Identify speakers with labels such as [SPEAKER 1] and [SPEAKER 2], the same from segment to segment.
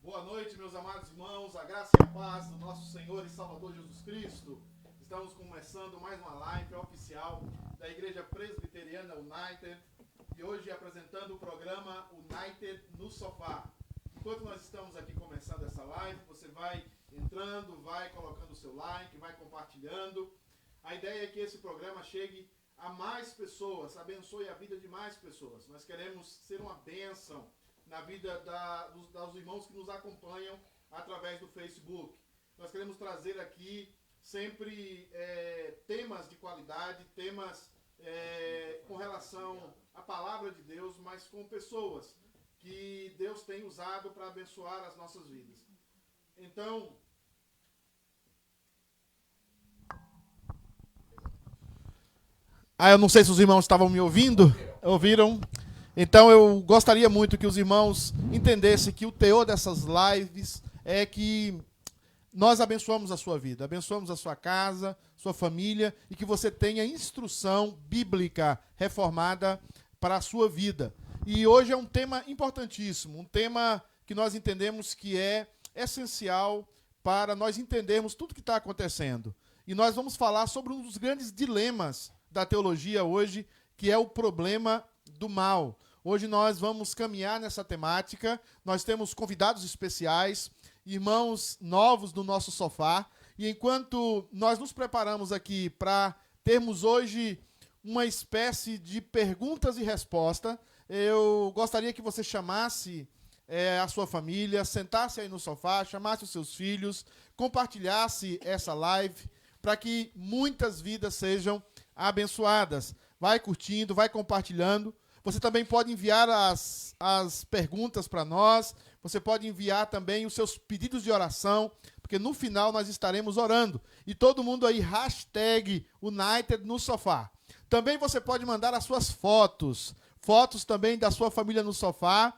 [SPEAKER 1] Boa noite, meus amados irmãos, a graça e a paz do nosso Senhor e Salvador Jesus Cristo. Estamos começando mais uma live oficial da Igreja Presbiteriana United e hoje apresentando o programa United no Sofá. Enquanto nós estamos aqui começando essa live, você vai entrando, vai colocando o seu like, vai compartilhando. A ideia é que esse programa chegue a mais pessoas, abençoe a vida de mais pessoas. Nós queremos ser uma bênção na vida dos irmãos que nos acompanham através do Facebook. Nós queremos trazer aqui sempre temas de qualidade, temas com relação à palavra de Deus, mas com pessoas que Deus tem usado para abençoar as nossas vidas. Então, eu não sei se os irmãos estavam me ouvindo. Ouviram? Então eu gostaria muito que os irmãos entendessem que o teor dessas lives é que nós abençoamos a sua vida, abençoamos a sua casa, sua família, e que você tenha instrução bíblica reformada para a sua vida. E hoje é um tema importantíssimo, um tema que nós entendemos que é essencial para nós entendermos tudo que está acontecendo. E nós vamos falar sobre um dos grandes dilemas da teologia hoje, que é o problema do mal. Hoje nós vamos caminhar nessa temática. Nós temos convidados especiais, irmãos novos do nosso sofá. E enquanto nós nos preparamos aqui para termos hoje uma espécie de perguntas e respostas, eu gostaria que você chamasse a sua família, sentasse aí no sofá, chamasse os seus filhos, compartilhasse essa live para que muitas vidas sejam abençoadas. Vai curtindo, vai compartilhando. Você também pode enviar as perguntas para nós. Você pode enviar também os seus pedidos de oração, porque no final nós estaremos orando. E todo mundo aí, hashtag United no sofá. Também você pode mandar as suas fotos também da sua família no sofá.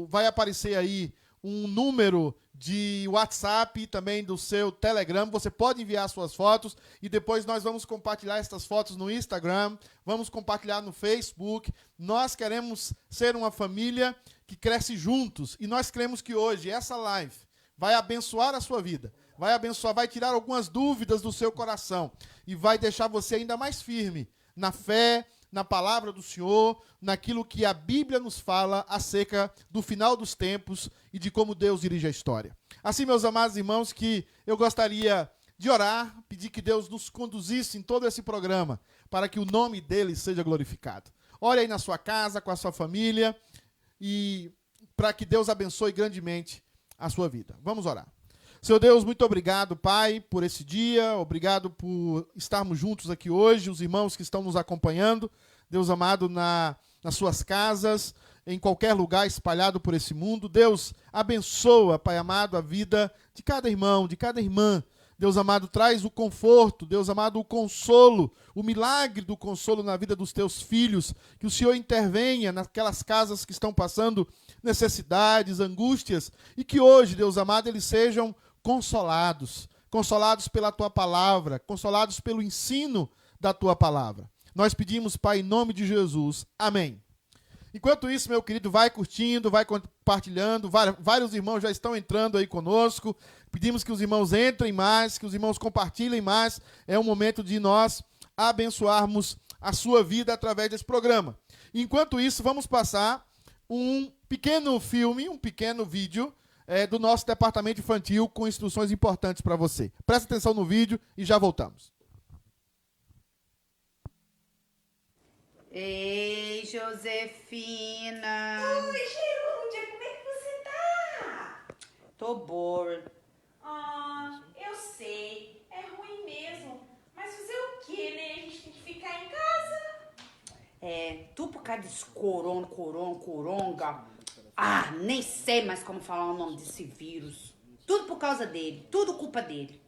[SPEAKER 1] Vai aparecer aí um número de WhatsApp e também do seu Telegram. Você pode enviar suas fotos e depois nós vamos compartilhar essas fotos no Instagram, vamos compartilhar no Facebook. Nós queremos ser uma família que cresce juntos e nós cremos que hoje essa live vai abençoar a sua vida, vai tirar algumas dúvidas do seu coração e vai deixar você ainda mais firme na fé, na palavra do Senhor, naquilo que a Bíblia nos fala acerca do final dos tempos e de como Deus dirige a história. Assim, meus amados irmãos, que eu gostaria de orar, pedir que Deus nos conduzisse em todo esse programa, para que o nome dele seja glorificado. Ore aí na sua casa, com a sua família, e para que Deus abençoe grandemente a sua vida. Vamos orar. Senhor Deus, muito obrigado, Pai, por esse dia, obrigado por estarmos juntos aqui hoje, os irmãos que estão nos acompanhando, Deus amado, nas suas casas, em qualquer lugar espalhado por esse mundo. Deus, abençoa, Pai amado, a vida de cada irmão, de cada irmã. Deus amado, traz o conforto, Deus amado, o consolo, o milagre do consolo na vida dos teus filhos, que o Senhor intervenha naquelas casas que estão passando necessidades, angústias, e que hoje, Deus amado, eles sejam consolados pela Tua palavra, consolados pelo ensino da Tua palavra. Nós pedimos, Pai, em nome de Jesus. Amém. Enquanto isso, meu querido, vai curtindo, vai compartilhando, vários irmãos já estão entrando aí conosco. Pedimos que os irmãos entrem mais, que os irmãos compartilhem mais. É um momento de nós abençoarmos a sua vida através desse programa. Enquanto isso, vamos passar um pequeno filme, um pequeno vídeo do nosso departamento infantil com instruções importantes para você. Presta atenção no vídeo e já voltamos.
[SPEAKER 2] Ei, Josefina.
[SPEAKER 3] Oi, Gerúndia, como é que você tá?
[SPEAKER 2] Tô bored.
[SPEAKER 3] Eu sei, é ruim mesmo. Mas fazer o quê, né? A gente tem que ficar em casa.
[SPEAKER 2] Tu por causa desse coronga. Nem sei mais como falar o nome desse vírus. Tudo por causa dele, tudo culpa dele.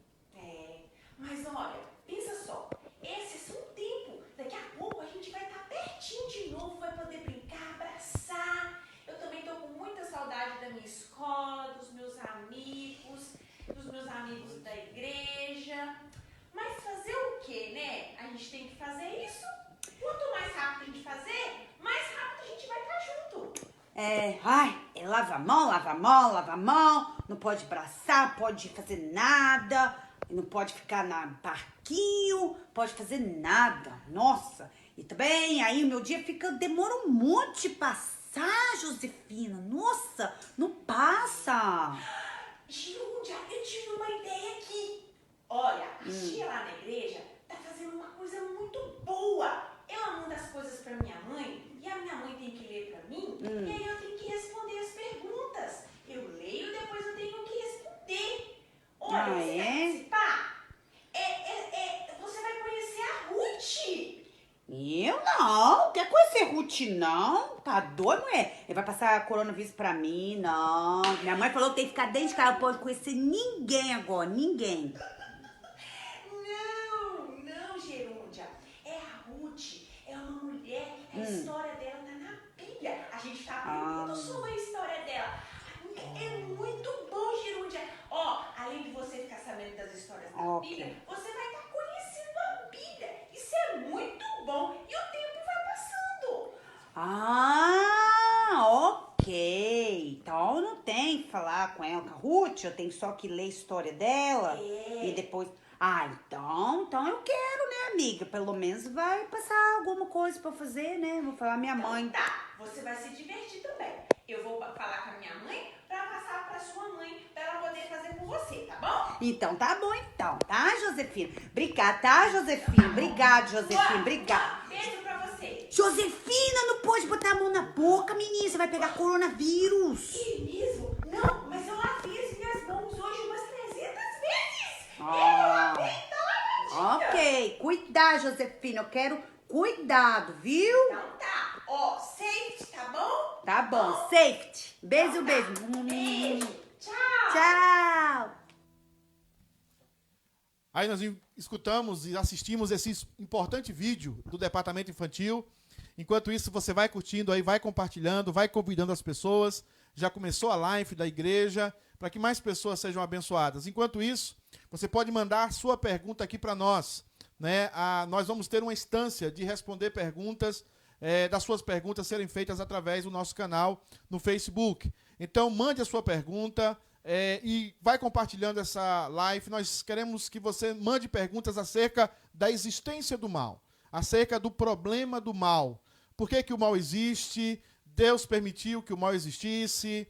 [SPEAKER 3] Mas olha, pensa só. Esse é só um tempo. Daqui a pouco a gente vai estar pertinho de novo, vai poder brincar, abraçar. Eu também tô com muita saudade da minha escola, dos meus amigos da igreja. Mas fazer o quê, né? A gente tem que fazer isso. Quanto mais rápido a gente fazer, mais rápido a gente vai estar junto.
[SPEAKER 2] É lava a mão, lava a mão, lava a mão, não pode abraçar, pode fazer nada, não pode ficar no parquinho, pode fazer nada. Nossa, e também aí o meu dia demora um monte de passar, Josefina. Nossa, não passa.
[SPEAKER 3] Júlia, eu tive uma ideia aqui. Olha, a tia lá na igreja tá fazendo uma coisa muito boa. Ela manda as coisas pra minha mãe e a minha mãe tem que ler pra mim e aí eu tenho que responder as perguntas. Eu leio, depois eu tenho que responder. Olha, você vai participar? Você vai conhecer a Ruth.
[SPEAKER 2] Eu não, quer conhecer Ruth não? Tá doido, mulher? Ele vai passar coronavírus pra mim, não. Minha mãe falou que tem que ficar dentro de casa, não pode conhecer ninguém agora, ninguém.
[SPEAKER 3] Não, Gerúndia. É a Ruth, é uma mulher, a história dela tá na Bíblia. A gente tá aprendendo sobre a história dela. É muito bom, Gerúndia. Ó, além de você ficar sabendo das histórias da Bíblia, você vai estar conhecendo a Bíblia. Isso é muito bom. E o tempo vai passando.
[SPEAKER 2] Ah, ok. Então eu não tenho que falar com ela, com a Ruth, eu tenho só que ler a história dela e depois... Ah, então eu quero, né, amiga? Pelo menos vai passar alguma coisa pra eu fazer, né? Vou falar minha mãe.
[SPEAKER 3] Tá, você vai se divertir também. Eu vou falar com a minha mãe pra passar pra sua mãe, pra ela poder fazer com você, tá bom?
[SPEAKER 2] Então tá bom, então, tá, Josefina? Obrigada, tá, Josefina? Obrigada, Josefina, obrigada.
[SPEAKER 3] Beijo pra você.
[SPEAKER 2] Josefina, não pode botar a mão na boca, menina, você vai pegar coronavírus.
[SPEAKER 3] Que mesmo? Não, mas eu lavei as minhas mãos hoje umas 300 vezes.
[SPEAKER 2] Ah,
[SPEAKER 3] Eu lavei toda a
[SPEAKER 2] ok, cuidado, Josefina, eu quero cuidado, viu?
[SPEAKER 3] Então tá. Ó, safety, tá bom?
[SPEAKER 2] Tá bom, safety. Beijo, beijo.
[SPEAKER 3] Beijo. Tchau.
[SPEAKER 2] Tchau.
[SPEAKER 1] Aí nós escutamos e assistimos esse importante vídeo do Departamento Infantil. Enquanto isso, você vai curtindo aí, vai compartilhando, vai convidando as pessoas. Já começou a live da igreja, para que mais pessoas sejam abençoadas. Enquanto isso, você pode mandar sua pergunta aqui para nós, né? Nós vamos ter uma instância de responder perguntas, das suas perguntas serem feitas através do nosso canal no Facebook. Então, mande a sua pergunta e vai compartilhando essa live. Nós queremos que você mande perguntas acerca da existência do mal, acerca do problema do mal. Por que que o mal existe? Deus permitiu que o mal existisse,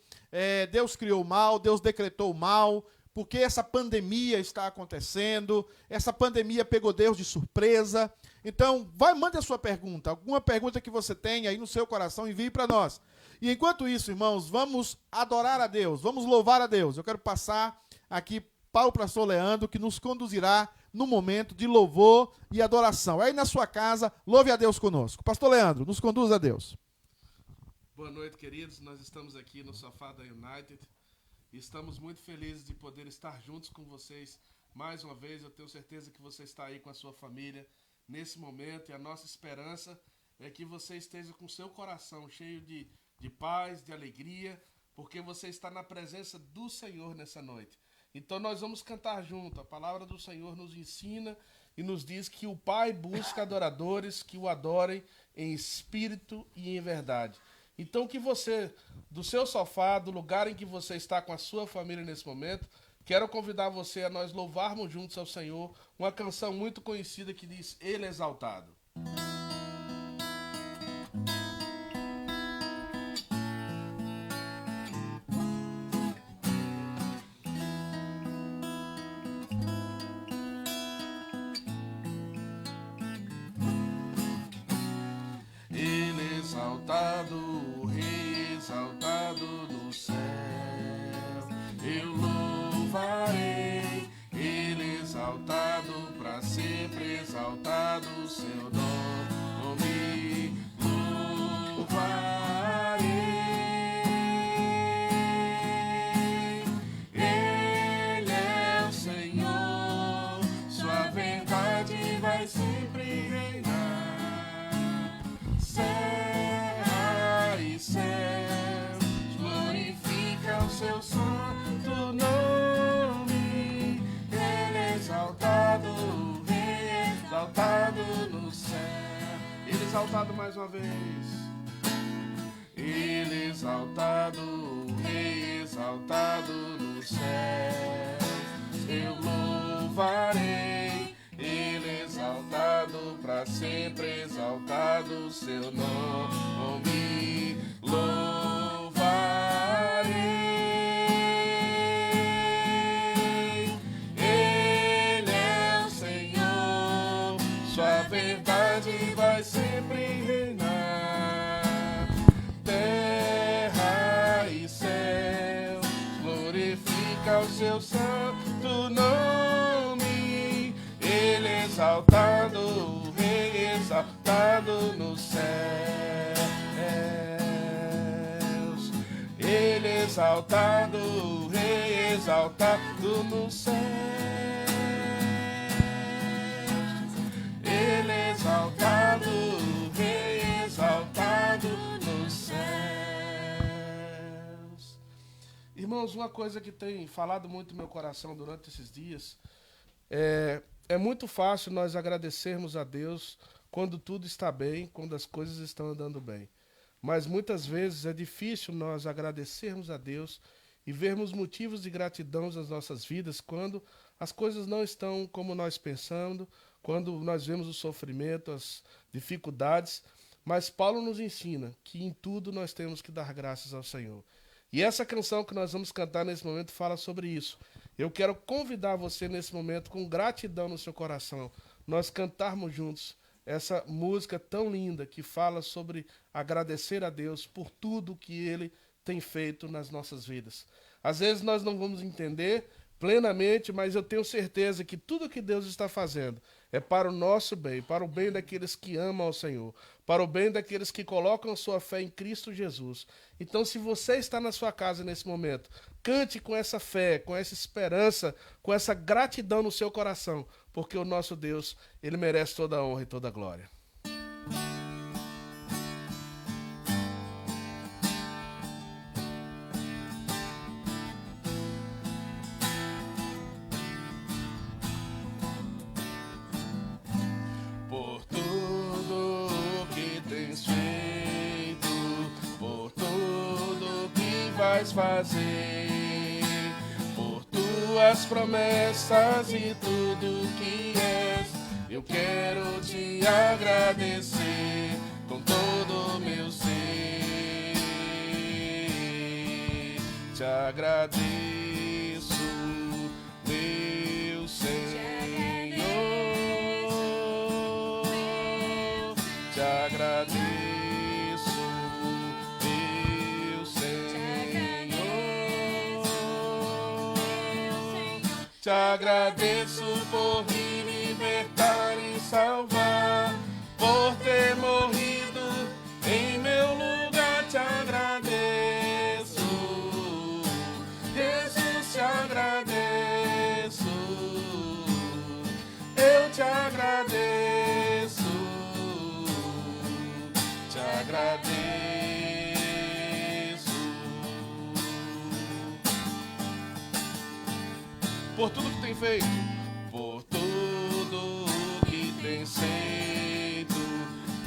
[SPEAKER 1] Deus criou o mal, Deus decretou o mal, porque essa pandemia está acontecendo, essa pandemia pegou Deus de surpresa. Então, mande a sua pergunta, alguma pergunta que você tenha aí no seu coração, envie para nós. E enquanto isso, irmãos, vamos adorar a Deus, vamos louvar a Deus. Eu quero passar aqui para o pastor Leandro, que nos conduzirá no momento de louvor e adoração. Aí na sua casa, louve a Deus conosco. Pastor Leandro, nos conduz a Deus.
[SPEAKER 4] Boa noite, queridos. Nós estamos aqui no sofá da United e estamos muito felizes de poder estar juntos com vocês mais uma vez. Eu tenho certeza que você está aí com a sua família nesse momento e a nossa esperança é que você esteja com seu coração cheio de paz, de alegria, porque você está na presença do Senhor nessa noite. Então nós vamos cantar junto. A palavra do Senhor nos ensina e nos diz que o Pai busca adoradores que o adorem em espírito e em verdade. Então que você, do seu sofá, do lugar em que você está com a sua família nesse momento, quero convidar você a nós louvarmos juntos ao Senhor uma canção muito conhecida que diz Ele é exaltado. Ele é exaltado, o Rei exaltado no céu. Eu louvarei, Ele exaltado, para sempre exaltado o seu nome. Louvarei, Ele é o Senhor, sua verdade vai sempre reinar. Terra e céu, glorifica o seu santo nome. Ele é exaltado, o Rei é exaltado no céu. Ele é exaltado mais uma vez. Ele é exaltado, o exaltado nos céus. Eu louvarei, Ele exaltado para sempre, exaltado seu nome. Louvarei, Ele é o Senhor, sua verdade vai sempre reinar. Terra e céu, glorifica o seu santo nome. Ele exaltado, o Rei exaltado nos céus. Ele exaltado, o Rei exaltado nos céus. Ele exaltado, o Rei exaltado nos céus. Irmãos, uma coisa que tem falado muito no meu coração durante esses dias é muito fácil nós agradecermos a Deus quando tudo está bem, quando as coisas estão andando bem. Mas muitas vezes é difícil nós agradecermos a Deus e vermos motivos de gratidão nas nossas vidas quando as coisas não estão como nós pensamos, quando nós vemos o sofrimento, as dificuldades. Mas Paulo nos ensina que em tudo nós temos que dar graças ao Senhor. E essa canção que nós vamos cantar nesse momento fala sobre isso. Eu quero convidar você nesse momento, com gratidão no seu coração, nós cantarmos juntos essa música tão linda que fala sobre agradecer a Deus por tudo que Ele tem feito nas nossas vidas. Às vezes nós não vamos entender plenamente, mas eu tenho certeza que tudo que Deus está fazendo é para o nosso bem, para o bem daqueles que amam ao Senhor, para o bem daqueles que colocam sua fé em Cristo Jesus. Então, se você está na sua casa nesse momento, cante com essa fé, com essa esperança, com essa gratidão no seu coração, porque o nosso Deus, Ele merece toda a honra e toda a glória. Por tudo que tens feito, por tudo que vais fazer, por tuas promessas e tudo que és, eu quero te agradecer com todo o meu ser. Te agradeço, meu Senhor. Te agradeço, meu Senhor. Te agradeço por me libertar e salvar, por ter morrido em meu lugar. Te agradeço, Jesus, te agradeço. Eu te agradeço, te agradeço. Por tudo que tem feito, por tudo que tens feito,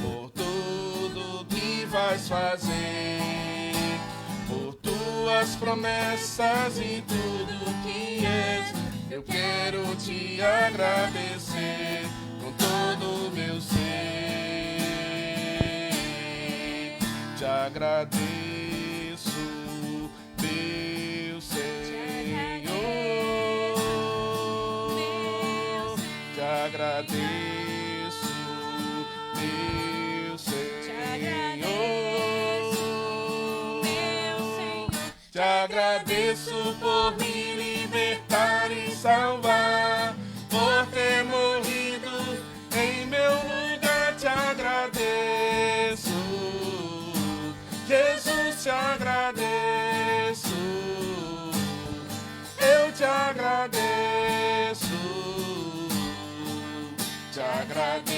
[SPEAKER 4] por tudo que vais fazer, por tuas promessas e tudo que és, eu quero te agradecer com todo o meu ser. Te agradeço, meu Senhor. Te agradeço, meu Senhor. Te agradeço por me libertar e salvar, por ter morrido em meu lugar. Te agradeço, Jesus, te agradeço. Eu te agradeço, te agradeço,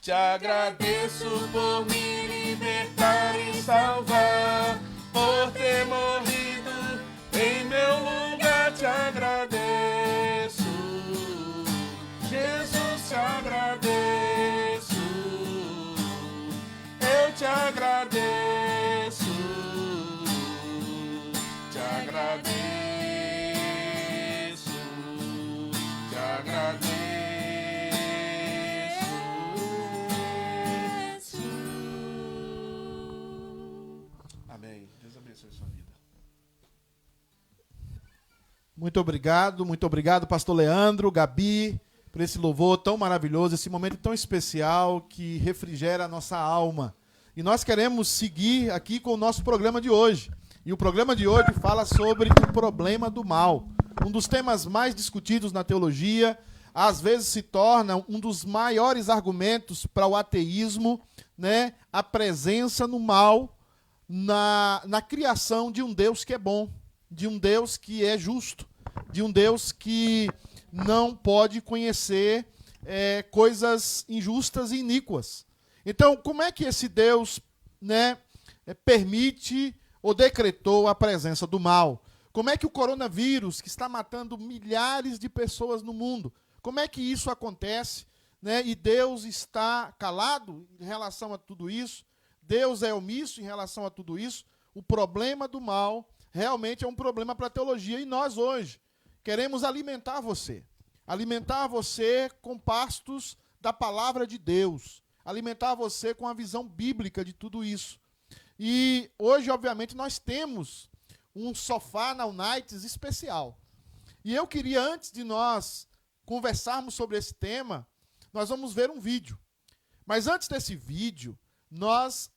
[SPEAKER 4] te agradeço por me libertar e salvar, por ter morrido em meu lugar. Te agradeço, Jesus, te agradeço. Eu te agradeço,
[SPEAKER 1] Muito obrigado, pastor Leandro, Gabi, por esse louvor tão maravilhoso, esse momento tão especial que refrigera a nossa alma. E nós queremos seguir aqui com o nosso programa de hoje. E o programa de hoje fala sobre o problema do mal. Um dos temas mais discutidos na teologia, às vezes se torna um dos maiores argumentos para o ateísmo, né? A presença no mal na criação de um Deus que é bom, de um Deus que é justo, de um Deus que não pode conhecer coisas injustas e iníquas. Então, como é que esse Deus, né, permite ou decretou a presença do mal? Como é que o coronavírus, que está matando milhares de pessoas no mundo, como é que isso acontece, né? E Deus está calado em relação a tudo isso? Deus é omisso em relação a tudo isso? O problema do mal realmente é um problema para a teologia. E nós hoje queremos alimentar você com pastos da palavra de Deus, alimentar você com a visão bíblica de tudo isso. E hoje, obviamente, nós temos um sofá na United especial. E eu queria, antes de nós conversarmos sobre esse tema, nós vamos ver um vídeo. Mas antes desse vídeo, nós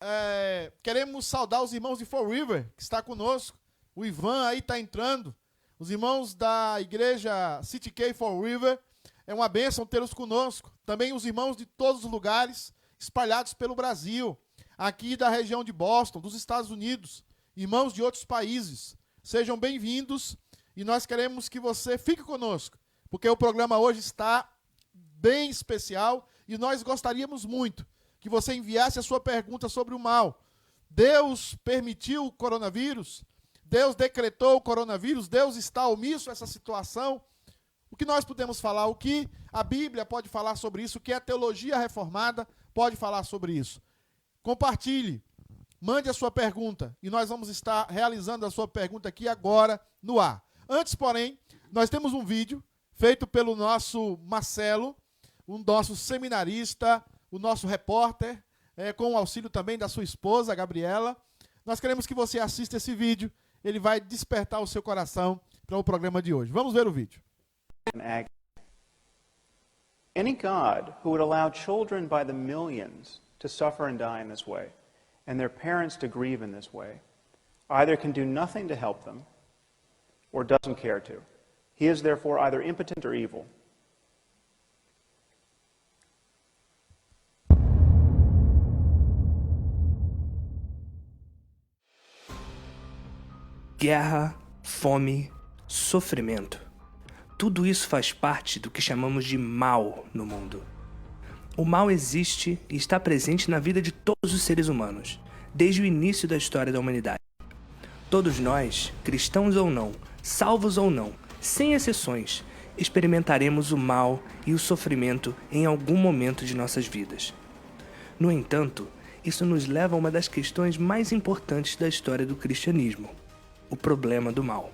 [SPEAKER 1] queremos saudar os irmãos de Fall River, que está conosco. O Ivan aí está entrando. Os irmãos da igreja City K Fall River, é uma bênção tê-los conosco. Também os irmãos de todos os lugares, espalhados pelo Brasil, aqui da região de Boston, dos Estados Unidos, irmãos de outros países. Sejam bem-vindos e nós queremos que você fique conosco, porque o programa hoje está bem especial e nós gostaríamos muito que você enviasse a sua pergunta sobre o mal. Deus permitiu o coronavírus? Deus decretou o coronavírus? Deus está omisso a essa situação? O que nós podemos falar? O que a Bíblia pode falar sobre isso? O que a teologia reformada pode falar sobre isso? Compartilhe, mande a sua pergunta e nós vamos estar realizando a sua pergunta aqui agora no ar. Antes, porém, nós temos um vídeo feito pelo nosso Marcelo, o nosso seminarista, o nosso repórter, com o auxílio também da sua esposa, Gabriela. Nós queremos que você assista esse vídeo, ele vai despertar o seu coração para o programa de hoje. Vamos ver o vídeo.
[SPEAKER 5] Any God who would allow children by the millions to suffer and die in this way, and their parents to grieve in this way, either can do nothing to help them or doesn't care to. He is therefore either impotent or evil.
[SPEAKER 6] Guerra, fome, sofrimento. Tudo isso faz parte do que chamamos de mal no mundo. O mal existe e está presente na vida de todos os seres humanos, desde o início da história da humanidade. Todos nós, cristãos ou não, salvos ou não, sem exceções, experimentaremos o mal e o sofrimento em algum momento de nossas vidas. No entanto, isso nos leva a uma das questões mais importantes da história do cristianismo: o problema do mal.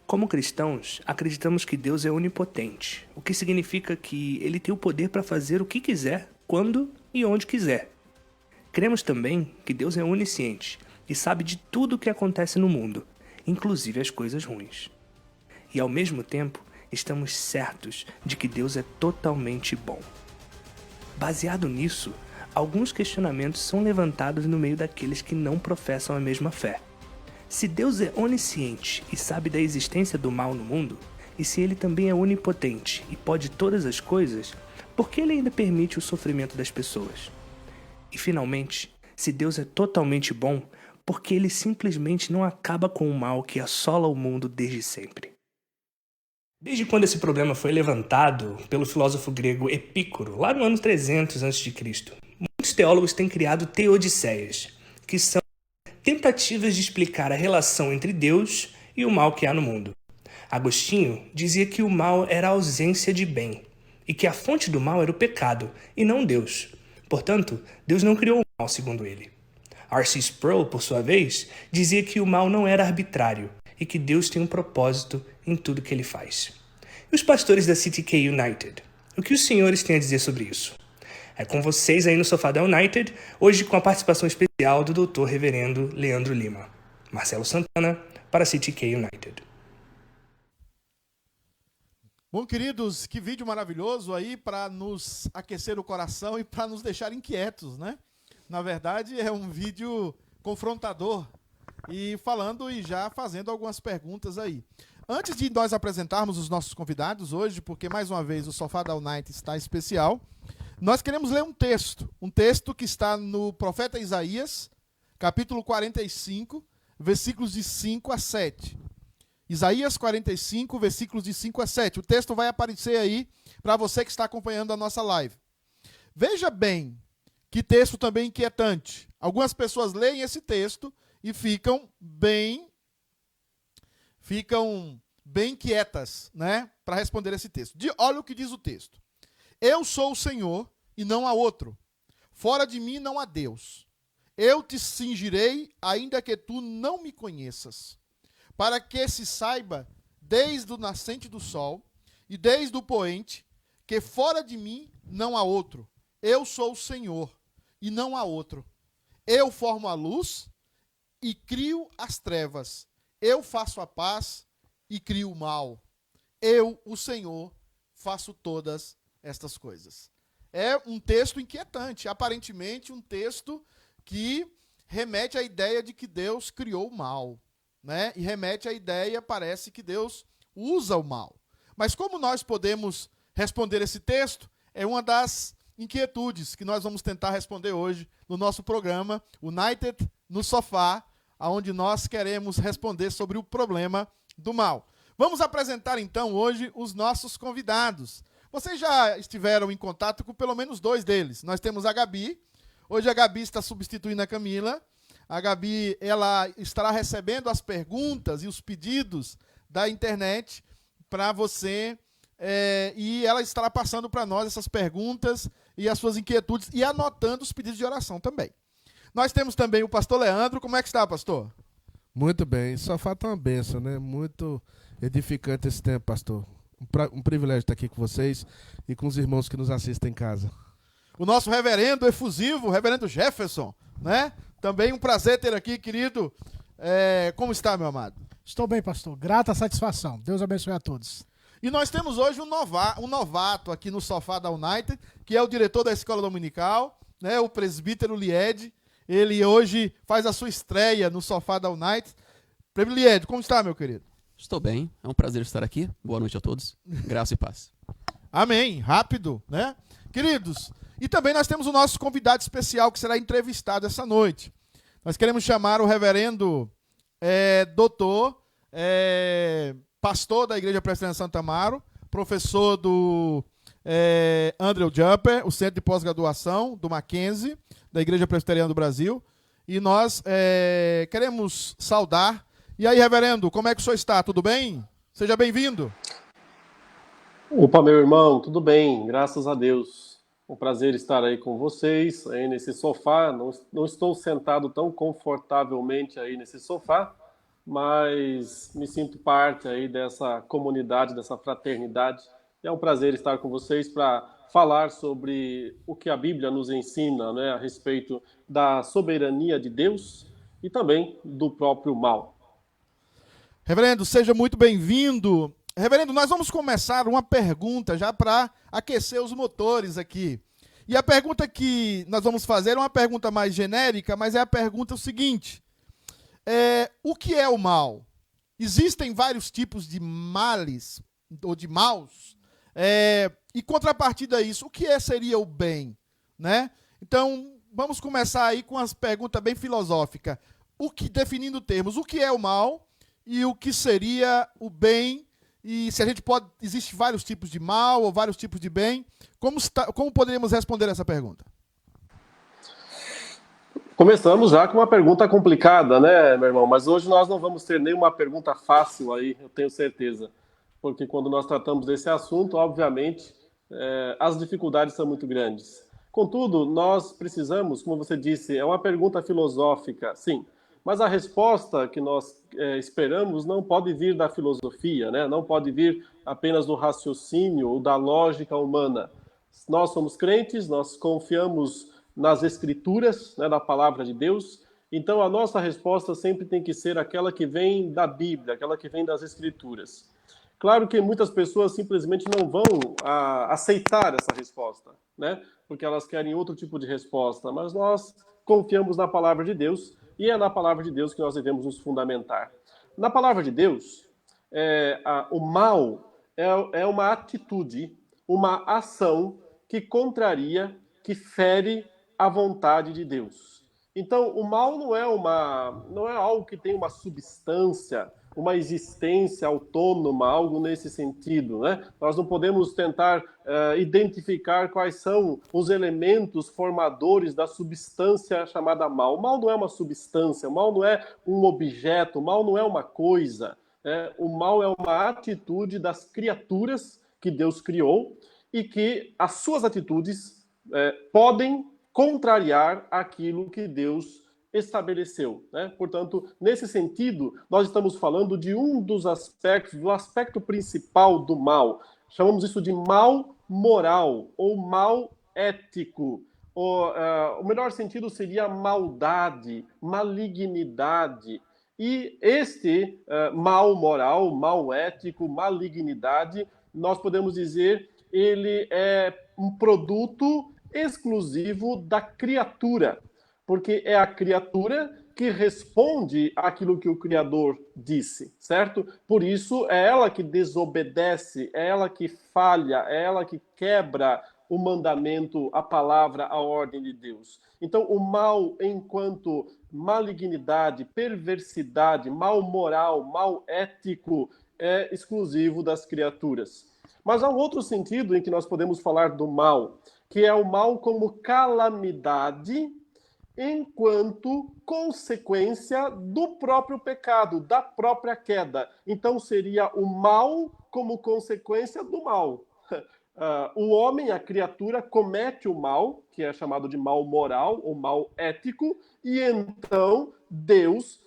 [SPEAKER 6] Como cristãos, acreditamos que Deus é onipotente, o que significa que Ele tem o poder para fazer o que quiser, quando e onde quiser. Cremos também que Deus é onisciente e sabe de tudo o que acontece no mundo, inclusive as coisas ruins. E ao mesmo tempo, estamos certos de que Deus é totalmente bom. Baseado nisso, alguns questionamentos são levantados no meio daqueles que não professam a mesma fé. Se Deus é onisciente e sabe da existência do mal no mundo, e se Ele também é onipotente e pode todas as coisas, por que Ele ainda permite o sofrimento das pessoas? E finalmente, se Deus é totalmente bom, por que Ele simplesmente não acaba com o mal que assola o mundo desde sempre? Desde quando esse problema foi levantado pelo filósofo grego Epícoro, lá no ano 300 a.C., muitos teólogos têm criado teodiceias, que são tentativas de explicar a relação entre Deus e o mal que há no mundo. Agostinho dizia que o mal era a ausência de bem, e que a fonte do mal era o pecado, e não Deus. Portanto, Deus não criou o mal, segundo ele. R.C. Sproul, por sua vez, dizia que o mal não era arbitrário, e que Deus tem um propósito em tudo que ele faz. E os pastores da City K United? O que os senhores têm a dizer sobre isso? É com vocês aí no Sofá da United, hoje com a participação especial do Dr. Reverendo Leandro Lima. Marcelo Santana, para City K United.
[SPEAKER 1] Bom, queridos, que vídeo maravilhoso aí para nos aquecer o coração e para nos deixar inquietos, né? Na verdade, é um vídeo confrontador e falando e já fazendo algumas perguntas aí. Antes de nós apresentarmos os nossos convidados hoje, porque mais uma vez o Sofá da United está especial, nós queremos ler um texto que está no profeta Isaías, capítulo 45, versículos de 5 a 7. Isaías 45, versículos de 5 a 7. O texto vai aparecer aí para você que está acompanhando a nossa live. Veja bem que texto também inquietante. Algumas pessoas leem esse texto e ficam bem quietas, né, para responder esse texto. Olha o que diz o texto. Eu sou o Senhor e não há outro. Fora de mim não há Deus. Eu te cingirei, ainda que tu não me conheças, para que se saiba, desde o nascente do sol e desde o poente, que fora de mim não há outro. Eu sou o Senhor e não há outro. Eu formo a luz e crio as trevas. Eu faço a paz e crio o mal. Eu, o Senhor, faço todas estas coisas. É um texto inquietante, aparentemente um texto que remete à ideia de que Deus criou o mal, né? E remete à ideia, parece que Deus usa o mal. Mas como nós podemos responder esse texto? É uma das inquietudes que nós vamos tentar responder hoje no nosso programa United no Sofá, onde nós queremos responder sobre o problema do mal. Vamos apresentar então hoje os nossos convidados. Vocês já estiveram em contato com pelo menos dois deles. Nós temos a Gabi. Hoje a Gabi está substituindo a Camila. A Gabi, ela estará recebendo as perguntas e os pedidos da internet para você, e ela estará passando para nós essas perguntas e as suas inquietudes e anotando os pedidos de oração também. Nós temos também o pastor Leandro. Como é que está, pastor?
[SPEAKER 4] Muito bem. Só falta uma bênção, né? Muito edificante esse tempo, pastor. Um privilégio estar aqui com vocês e com os irmãos que nos assistem em casa.
[SPEAKER 1] O nosso reverendo efusivo, o reverendo Jefferson, né? Também um prazer ter aqui, querido. Como está, meu amado?
[SPEAKER 7] Estou bem, pastor. Grata satisfação. Deus abençoe a todos.
[SPEAKER 1] E nós temos hoje um novato aqui no Sofá da United, que é o diretor da Escola Dominical, né? O presbítero Lied. Ele hoje faz a sua estreia no Sofá da United. Presbítero Lied, como está, meu querido?
[SPEAKER 8] Estou bem. É um prazer estar aqui. Boa noite a todos. Graça e paz.
[SPEAKER 1] Amém. Rápido, né? Queridos, e também nós temos o nosso convidado especial que será entrevistado essa noite. Nós queremos chamar o reverendo doutor, pastor da Igreja Presbiteriana Santo Amaro, professor do Andrew Jumper, o Centro de Pós-Graduação do Mackenzie, da Igreja Presbiteriana do Brasil. E nós queremos saudar. E aí, reverendo, como é que o senhor está? Tudo bem? Seja bem-vindo.
[SPEAKER 9] Opa, meu irmão, tudo bem, graças a Deus. Um prazer estar aí com vocês, aí nesse sofá. Não estou sentado tão confortavelmente aí nesse sofá, mas me sinto parte aí dessa comunidade, dessa fraternidade. E é um prazer estar com vocês para falar sobre o que a Bíblia nos ensina, né, a respeito da soberania de Deus e também do próprio mal.
[SPEAKER 1] Reverendo, seja muito bem-vindo. Reverendo, nós vamos começar uma pergunta já para aquecer os motores aqui. E a pergunta que nós vamos fazer é uma pergunta mais genérica, mas é a pergunta seguinte. O que é o mal? Existem vários tipos de males, ou de maus, e contrapartida a isso, o que seria o bem? Né? Então, vamos começar aí com as perguntas bem filosóficas. Definindo termos, o que é o mal e o que seria o bem? E se a gente existe vários tipos de mal ou vários tipos de bem, como poderíamos responder essa pergunta?
[SPEAKER 9] Começamos já com uma pergunta complicada, né, meu irmão? Mas hoje nós não vamos ter nenhuma pergunta fácil aí, eu tenho certeza. Porque quando nós tratamos desse assunto, obviamente, as dificuldades são muito grandes. Contudo, nós precisamos, como você disse, é uma pergunta filosófica, sim. Mas a resposta que nós esperamos não pode vir da filosofia, né? Não pode vir apenas do raciocínio ou da lógica humana. Nós somos crentes, nós confiamos nas Escrituras, né, da palavra de Deus. Então a nossa resposta sempre tem que ser aquela que vem da Bíblia, aquela que vem das Escrituras. Claro que muitas pessoas simplesmente não vão aceitar essa resposta, né? Porque elas querem outro tipo de resposta, mas nós confiamos na palavra de Deus e é na palavra de Deus que nós devemos nos fundamentar. Na palavra de Deus, o mal é uma atitude, uma ação que contraria, que fere a vontade de Deus. Então, o mal não é algo que tem uma substância, uma existência autônoma, algo nesse sentido, né? Nós não podemos tentar identificar quais são os elementos formadores da substância chamada mal. O mal não é uma substância, o mal não é um objeto, o mal não é uma coisa. O mal é uma atitude das criaturas que Deus criou e que as suas atitudes podem contrariar aquilo que Deus estabeleceu, né? Portanto, nesse sentido, nós estamos falando de um dos aspectos, do aspecto principal do mal. Chamamos isso de mal moral ou mal ético. O melhor sentido seria maldade, malignidade. E este mal moral, mal ético, malignidade, nós podemos dizer, ele é um produto exclusivo da criatura, porque é a criatura que responde àquilo que o Criador disse, certo? Por isso, é ela que desobedece, é ela que falha, é ela que quebra o mandamento, a palavra, a ordem de Deus. Então, o mal, enquanto malignidade, perversidade, mal moral, mal ético, é exclusivo das criaturas. Mas há um outro sentido em que nós podemos falar do mal, que é o mal como calamidade enquanto consequência do próprio pecado, da própria queda. Então, seria o mal como consequência do mal. O homem, a criatura, comete o mal, que é chamado de mal moral ou mal ético, e então Deus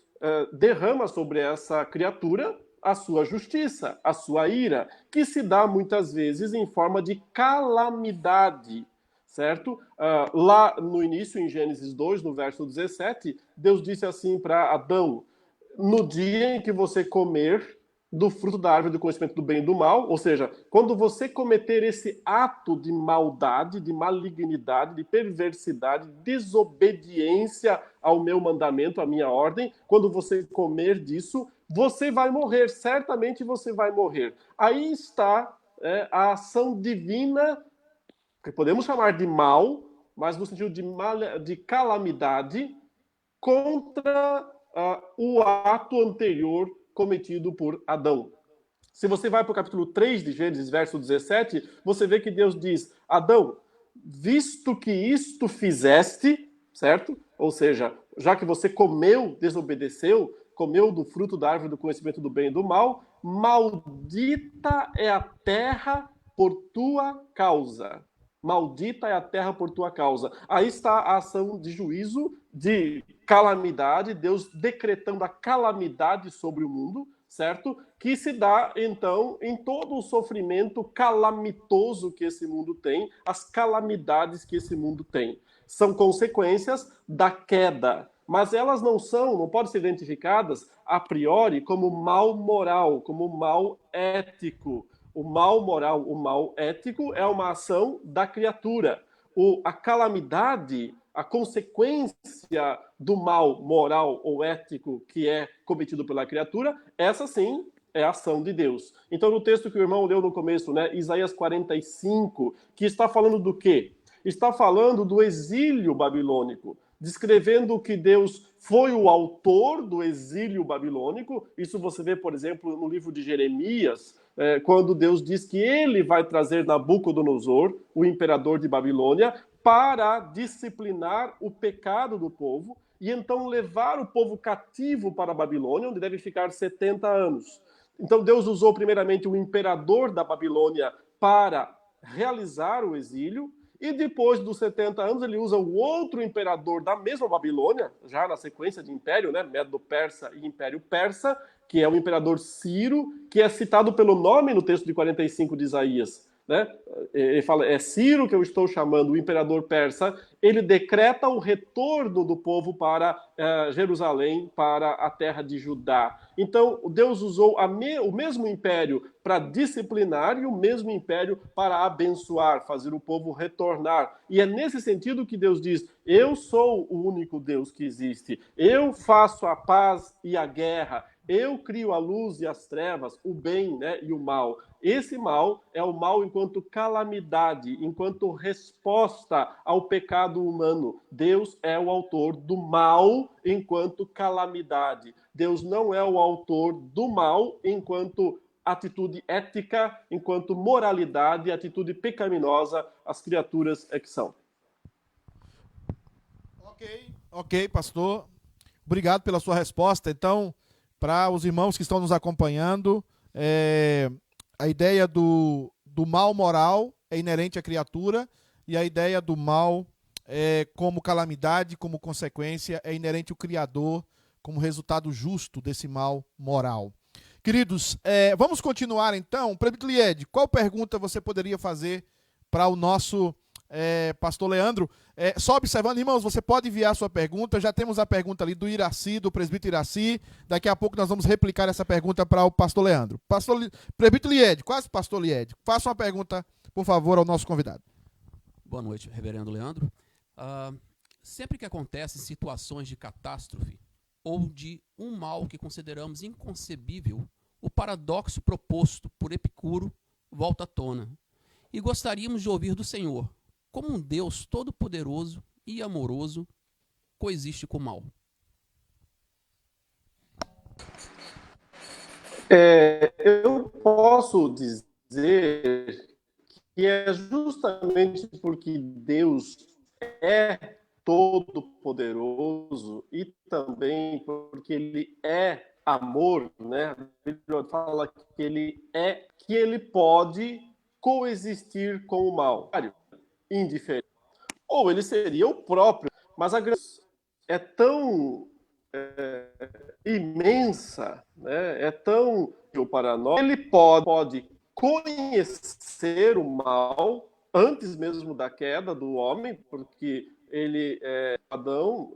[SPEAKER 9] derrama sobre essa criatura a sua justiça, a sua ira, que se dá muitas vezes em forma de calamidade, certo? Lá no início, em Gênesis 2, no verso 17, Deus disse assim para Adão: no dia em que você comer do fruto da árvore do conhecimento do bem e do mal, ou seja, quando você cometer esse ato de maldade, de malignidade, de perversidade, desobediência ao meu mandamento, à minha ordem, quando você comer disso, você vai morrer, certamente você vai morrer. Aí está a ação divina, que podemos chamar de mal, mas no sentido de calamidade, contra o ato anterior cometido por Adão. Se você vai para o capítulo 3 de Gênesis, verso 17, você vê que Deus diz: Adão, visto que isto fizeste, certo? Ou seja, já que você comeu, desobedeceu, comeu do fruto da árvore do conhecimento do bem e do mal, maldita é a terra por tua causa. Maldita é a terra por tua causa. Aí está a ação de juízo, de calamidade, Deus decretando a calamidade sobre o mundo, certo? Que se dá, então, em todo o sofrimento calamitoso que esse mundo tem, as calamidades que esse mundo tem. São consequências da queda, mas elas não podem ser identificadas a priori como mal moral, como mal ético. O mal moral, o mal ético é uma ação da criatura. A calamidade, a consequência do mal moral ou ético que é cometido pela criatura, essa sim é a ação de Deus. Então, no texto que o irmão leu no começo, né, Isaías 45, que está falando do quê? Está falando do exílio babilônico, descrevendo que Deus foi o autor do exílio babilônico. Isso você vê, por exemplo, no livro de Jeremias, quando Deus diz que ele vai trazer Nabucodonosor, o imperador de Babilônia, para disciplinar o pecado do povo e então levar o povo cativo para a Babilônia, onde deve ficar 70 anos. Então Deus usou primeiramente o imperador da Babilônia para realizar o exílio, e depois dos 70 anos ele usa o outro imperador da mesma Babilônia, já na sequência de império, né, Medo-Persa e Império Persa, que é o imperador Ciro, que é citado pelo nome no texto de 45 de Isaías. né? Ele fala, é Ciro que eu estou chamando, o imperador persa, ele decreta o retorno do povo para Jerusalém, para a terra de Judá. Então, Deus usou o mesmo império para disciplinar e o mesmo império para abençoar, fazer o povo retornar. E é nesse sentido que Deus diz, eu sou o único Deus que existe, eu faço a paz e a guerra, eu crio a luz e as trevas, o bem, né, e o mal. Esse mal é o mal enquanto calamidade, enquanto resposta ao pecado humano. Deus é o autor do mal enquanto calamidade. Deus não é o autor do mal enquanto atitude ética, enquanto moralidade, atitude pecaminosa, as criaturas é que são.
[SPEAKER 1] Ok, pastor. Obrigado pela sua resposta. Então, para os irmãos que estão nos acompanhando, a ideia do mal moral é inerente à criatura e a ideia do mal como calamidade, como consequência, é inerente ao Criador como resultado justo desse mal moral. Queridos, vamos continuar então. Presbítero Lied, qual pergunta você poderia fazer para o nosso pastor Leandro? Só observando, irmãos, você pode enviar sua pergunta. Já temos a pergunta ali do Iraci, do presbítero Iraci. Daqui a pouco nós vamos replicar essa pergunta para o pastor Leandro. Presbítero Lied, quase pastor Lied, faça uma pergunta, por favor, ao nosso convidado.
[SPEAKER 8] Boa noite, reverendo Leandro. Sempre que acontecem situações de catástrofe ou de um mal que consideramos inconcebível, o paradoxo proposto por Epicuro volta à tona. E gostaríamos de ouvir do Senhor como um Deus todo-poderoso e amoroso coexiste com o mal.
[SPEAKER 9] Eu posso dizer que é justamente porque Deus é todo-poderoso e também porque Ele é amor, né? Ele fala que Ele pode coexistir com o mal, indiferente. Ou ele seria o próprio, mas a graça é tão imensa, né? É tão para nós, ele pode conhecer o mal antes mesmo da queda do homem, porque ele Adão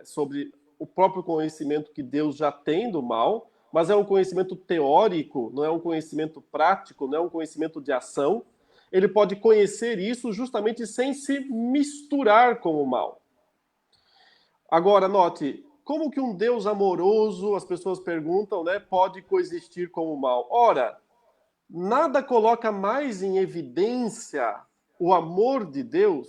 [SPEAKER 9] sobre o próprio conhecimento que Deus já tem do mal, mas é um conhecimento teórico, não é um conhecimento prático, não é um conhecimento de ação. Ele pode conhecer isso justamente sem se misturar com o mal. Agora, note, como que um Deus amoroso, as pessoas perguntam, né, pode coexistir com o mal? Ora, nada coloca mais em evidência o amor de Deus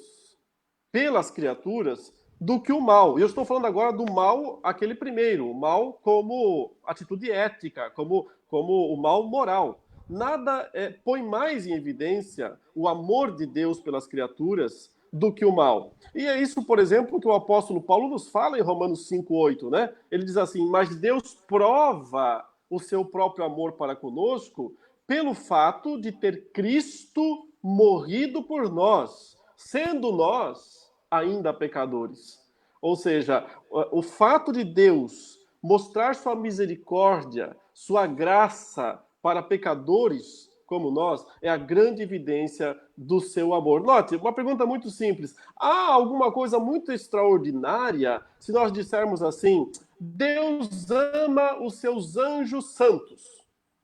[SPEAKER 9] pelas criaturas do que o mal. E eu estou falando agora do mal, aquele primeiro, o mal como atitude ética, como o mal moral. Nada põe mais em evidência o amor de Deus pelas criaturas do que o mal. E é isso, por exemplo, que o apóstolo Paulo nos fala em Romanos 5:8, né? Ele diz assim, mas Deus prova o seu próprio amor para conosco pelo fato de ter Cristo morrido por nós, sendo nós ainda pecadores. Ou seja, o fato de Deus mostrar sua misericórdia, sua graça para pecadores como nós, é a grande evidência do seu amor. Note, uma pergunta muito simples. Há alguma coisa muito extraordinária se nós dissermos assim, Deus ama os seus anjos santos.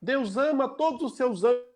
[SPEAKER 9] Deus ama todos os seus anjos.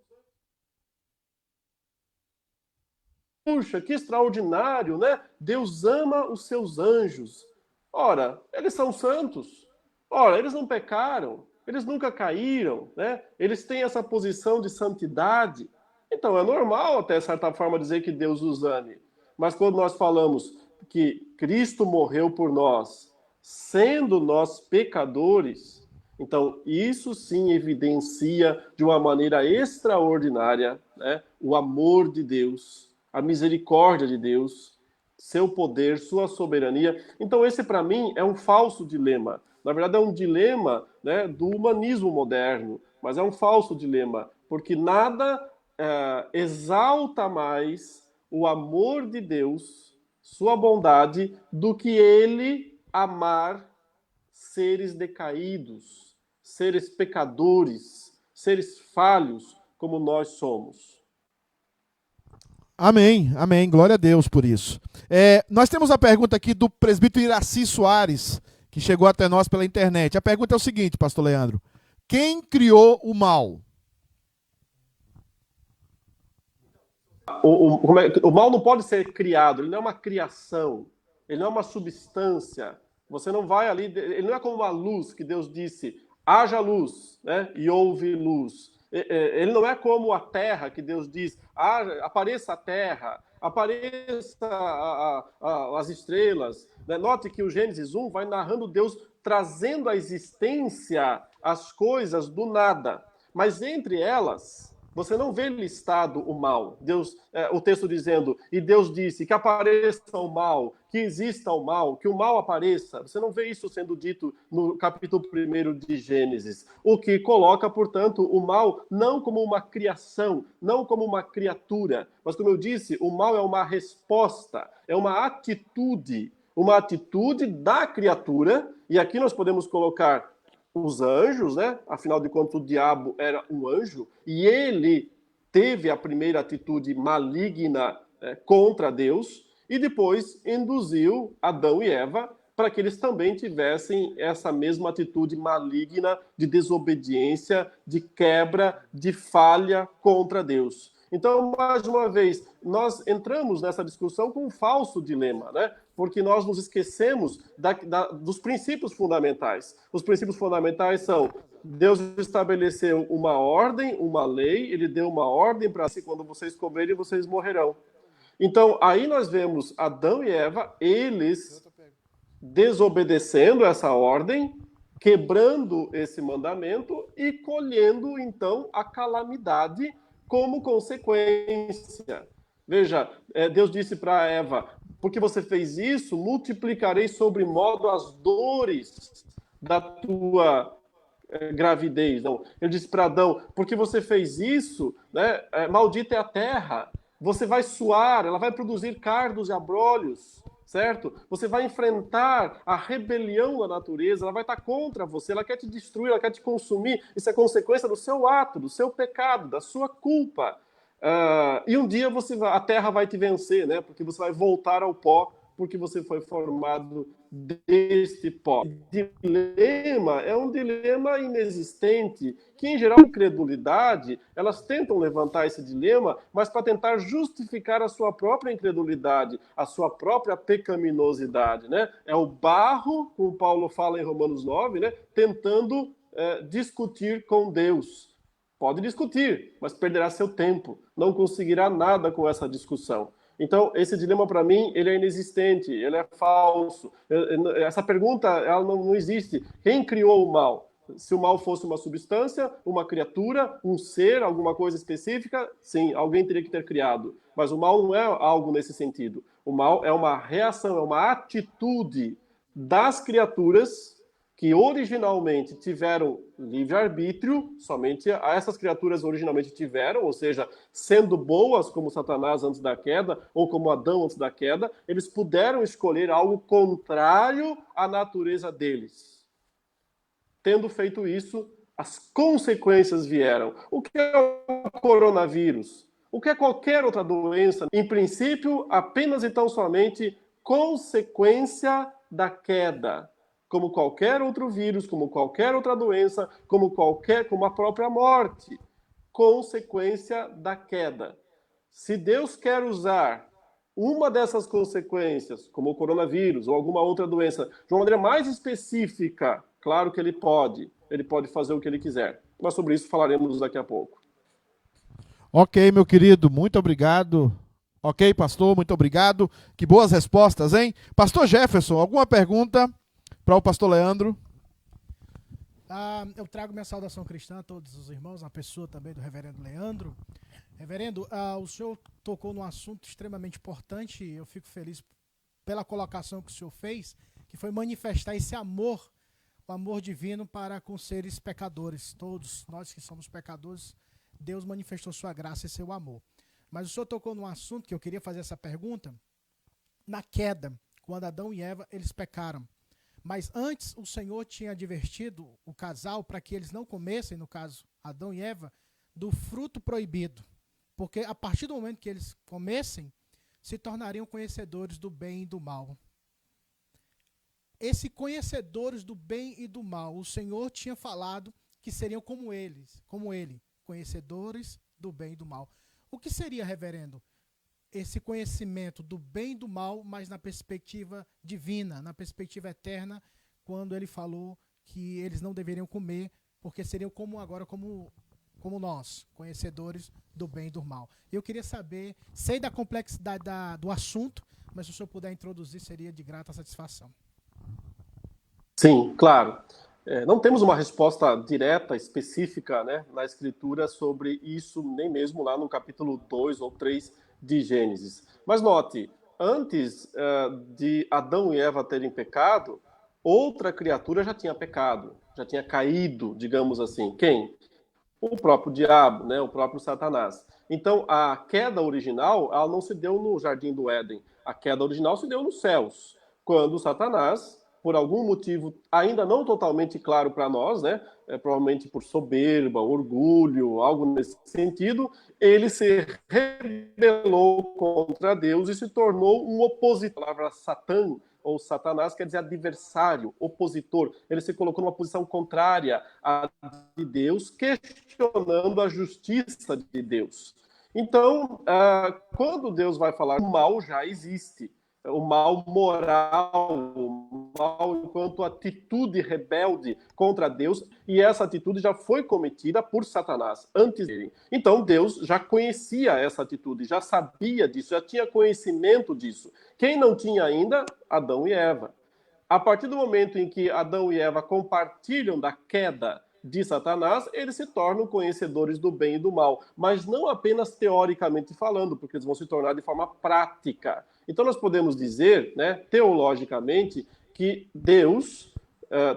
[SPEAKER 9] Puxa, que extraordinário, né? Deus ama os seus anjos. Ora, eles são santos. Ora, eles não pecaram. Eles nunca caíram, né? Eles têm essa posição de santidade. Então, é normal, até certa forma, dizer que Deus os ame. Mas quando nós falamos que Cristo morreu por nós, sendo nós pecadores, então isso sim evidencia de uma maneira extraordinária, né, o amor de Deus, a misericórdia de Deus, seu poder, sua soberania. Então esse, para mim, é um falso dilema. Na verdade, é um dilema, né, do humanismo moderno, mas é um falso dilema, porque nada exalta mais o amor de Deus, sua bondade, do que ele amar seres decaídos, seres pecadores, seres falhos, como nós somos.
[SPEAKER 1] Amém, amém. Glória a Deus por isso. Nós temos a pergunta aqui do presbítero Iraci Soares, que chegou até nós pela internet. A pergunta é o seguinte, pastor Leandro. Quem criou o mal?
[SPEAKER 9] O mal não pode ser criado, ele não é uma criação, ele não é uma substância. Você não vai ali, ele não é como uma luz que Deus disse, haja luz, né? E houve luz. Ele não é como a terra que Deus diz, apareça a terra, apareça as estrelas. Né? Note que o Gênesis 1 vai narrando Deus trazendo à existência as coisas do nada. Mas entre elas, você não vê listado o mal. O texto dizendo, e Deus disse que apareça o mal, que exista o mal, que o mal apareça. Você não vê isso sendo dito no capítulo 1 de Gênesis. O que coloca, portanto, o mal não como uma criação, não como uma criatura, mas, como eu disse, o mal é uma resposta, é uma atitude da criatura, e aqui nós podemos colocar os anjos, né? Afinal de contas, o diabo era um anjo, e ele teve a primeira atitude maligna contra Deus, e depois induziu Adão e Eva para que eles também tivessem essa mesma atitude maligna de desobediência, de quebra, de falha contra Deus. Então, mais uma vez, nós entramos nessa discussão com um falso dilema, né? Porque nós nos esquecemos dos princípios fundamentais. Os princípios fundamentais são: Deus estabeleceu uma ordem, uma lei, ele deu uma ordem para si, quando vocês comerem, vocês morrerão. Então, aí nós vemos Adão e Eva, eles desobedecendo essa ordem, quebrando esse mandamento e colhendo, então, a calamidade como consequência. Veja, Deus disse para Eva, porque você fez isso, multiplicarei sobremodo as dores da tua gravidez. Não. Ele disse para Adão, porque você fez isso, né, maldita é a terra, você vai suar, ela vai produzir cardos e abrolhos, certo? Você vai enfrentar a rebelião da natureza, ela vai estar contra você, ela quer te destruir, ela quer te consumir. Isso é consequência do seu ato, do seu pecado, da sua culpa. E um dia a terra vai te vencer, né? Porque você vai voltar ao pó, porque você foi formado deste pó. O dilema é um dilema inexistente, que em geral a incredulidade, elas tentam levantar esse dilema, mas para tentar justificar a sua própria incredulidade, a sua própria pecaminosidade, né? É o barro, como Paulo fala em Romanos 9, né? Tentando discutir com Deus. Pode discutir, mas perderá seu tempo, não conseguirá nada com essa discussão. Então, esse dilema, para mim, ele é inexistente, ele é falso. Essa pergunta, ela não existe. Quem criou o mal? Se o mal fosse uma substância, uma criatura, um ser, alguma coisa específica, sim, alguém teria que ter criado. Mas o mal não é algo nesse sentido. O mal é uma reação, é uma atitude das criaturas que originalmente tiveram livre-arbítrio, somente essas criaturas originalmente tiveram, ou seja, sendo boas como Satanás antes da queda, ou como Adão antes da queda, eles puderam escolher algo contrário à natureza deles. Tendo feito isso, as consequências vieram. O que é o coronavírus? O que é qualquer outra doença? Em princípio, apenas e tão somente consequência da queda. Como qualquer outro vírus, como qualquer outra doença, como a própria morte, consequência da queda. Se Deus quer usar uma dessas consequências, como o coronavírus ou alguma outra doença, de uma maneira mais específica, claro que ele pode fazer o que ele quiser. Mas sobre isso falaremos daqui a pouco.
[SPEAKER 1] Ok, meu querido, muito obrigado. Ok, pastor, muito obrigado. Que boas respostas, hein? Pastor Jefferson, alguma pergunta para o pastor Leandro?
[SPEAKER 7] Eu trago minha saudação cristã a todos os irmãos, a pessoa também do reverendo Leandro. Reverendo, o senhor tocou num assunto extremamente importante e eu fico feliz pela colocação que o senhor fez, que foi manifestar esse amor, o amor divino para com seres pecadores. Todos nós que somos pecadores, Deus manifestou sua graça e seu amor. Mas o senhor tocou num assunto que eu queria fazer essa pergunta, na queda, quando Adão e Eva, eles pecaram. Mas antes o Senhor tinha advertido o casal para que eles não comessem, no caso Adão e Eva, do fruto proibido. Porque a partir do momento que eles comessem, se tornariam conhecedores do bem e do mal. Esse conhecedores do bem e do mal, o Senhor tinha falado que seriam como ele, conhecedores do bem e do mal. O que seria, reverendo, esse conhecimento do bem e do mal, mas na perspectiva divina, na perspectiva eterna, quando ele falou que eles não deveriam comer, porque seriam como nós, conhecedores do bem e do mal. Eu queria saber, sei da complexidade do assunto, mas se o senhor puder introduzir, seria de grata satisfação.
[SPEAKER 9] Sim, claro. Não temos uma resposta direta, específica, né, na Escritura sobre isso, nem mesmo lá no capítulo 2 ou 3 de Gênesis. Mas note, antes de Adão e Eva terem pecado, outra criatura já tinha pecado, já tinha caído, digamos assim. Quem? O próprio diabo, né, o próprio Satanás. Então, a queda original, ela não se deu no Jardim do Éden. A queda original se deu nos céus, quando Satanás, por algum motivo ainda não totalmente claro para nós, né, provavelmente por soberba, orgulho, algo nesse sentido, ele se rebelou contra Deus e se tornou um opositor. A palavra Satã, ou Satanás, quer dizer adversário, opositor. Ele se colocou numa posição contrária à de Deus, questionando a justiça de Deus. Então, quando Deus vai falar, o mal já existe. O mal moral, o mal enquanto atitude rebelde contra Deus, e essa atitude já foi cometida por Satanás antes dele. Então Deus já conhecia essa atitude, já sabia disso, já tinha conhecimento disso. Quem não tinha ainda? Adão e Eva. A partir do momento em que Adão e Eva compartilham da queda de Satanás, eles se tornam conhecedores do bem e do mal, mas não apenas teoricamente falando, porque eles vão se tornar de forma prática. Então nós podemos dizer, né, teologicamente, que Deus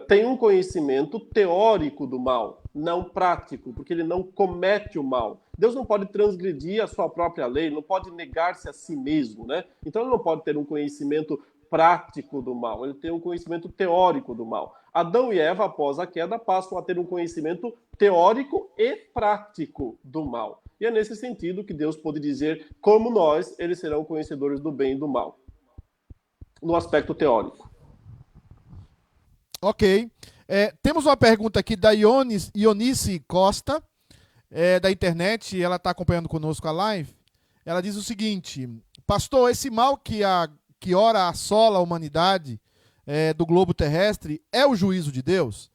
[SPEAKER 9] tem um conhecimento teórico do mal, não prático, porque ele não comete o mal. Deus não pode transgredir a sua própria lei, não pode negar-se a si mesmo, né? Então ele não pode ter um conhecimento prático do mal, ele tem um conhecimento teórico do mal. Adão e Eva, após a queda, passam a ter um conhecimento teórico e prático do mal. E é nesse sentido que Deus pode dizer, como nós, eles serão conhecedores do bem e do mal, no aspecto teórico.
[SPEAKER 1] Ok. Temos uma pergunta aqui da Ionice Costa, da internet, ela está acompanhando conosco a live. Ela diz o seguinte: pastor, esse mal que ora assola a humanidade do globo terrestre é o juízo de Deus?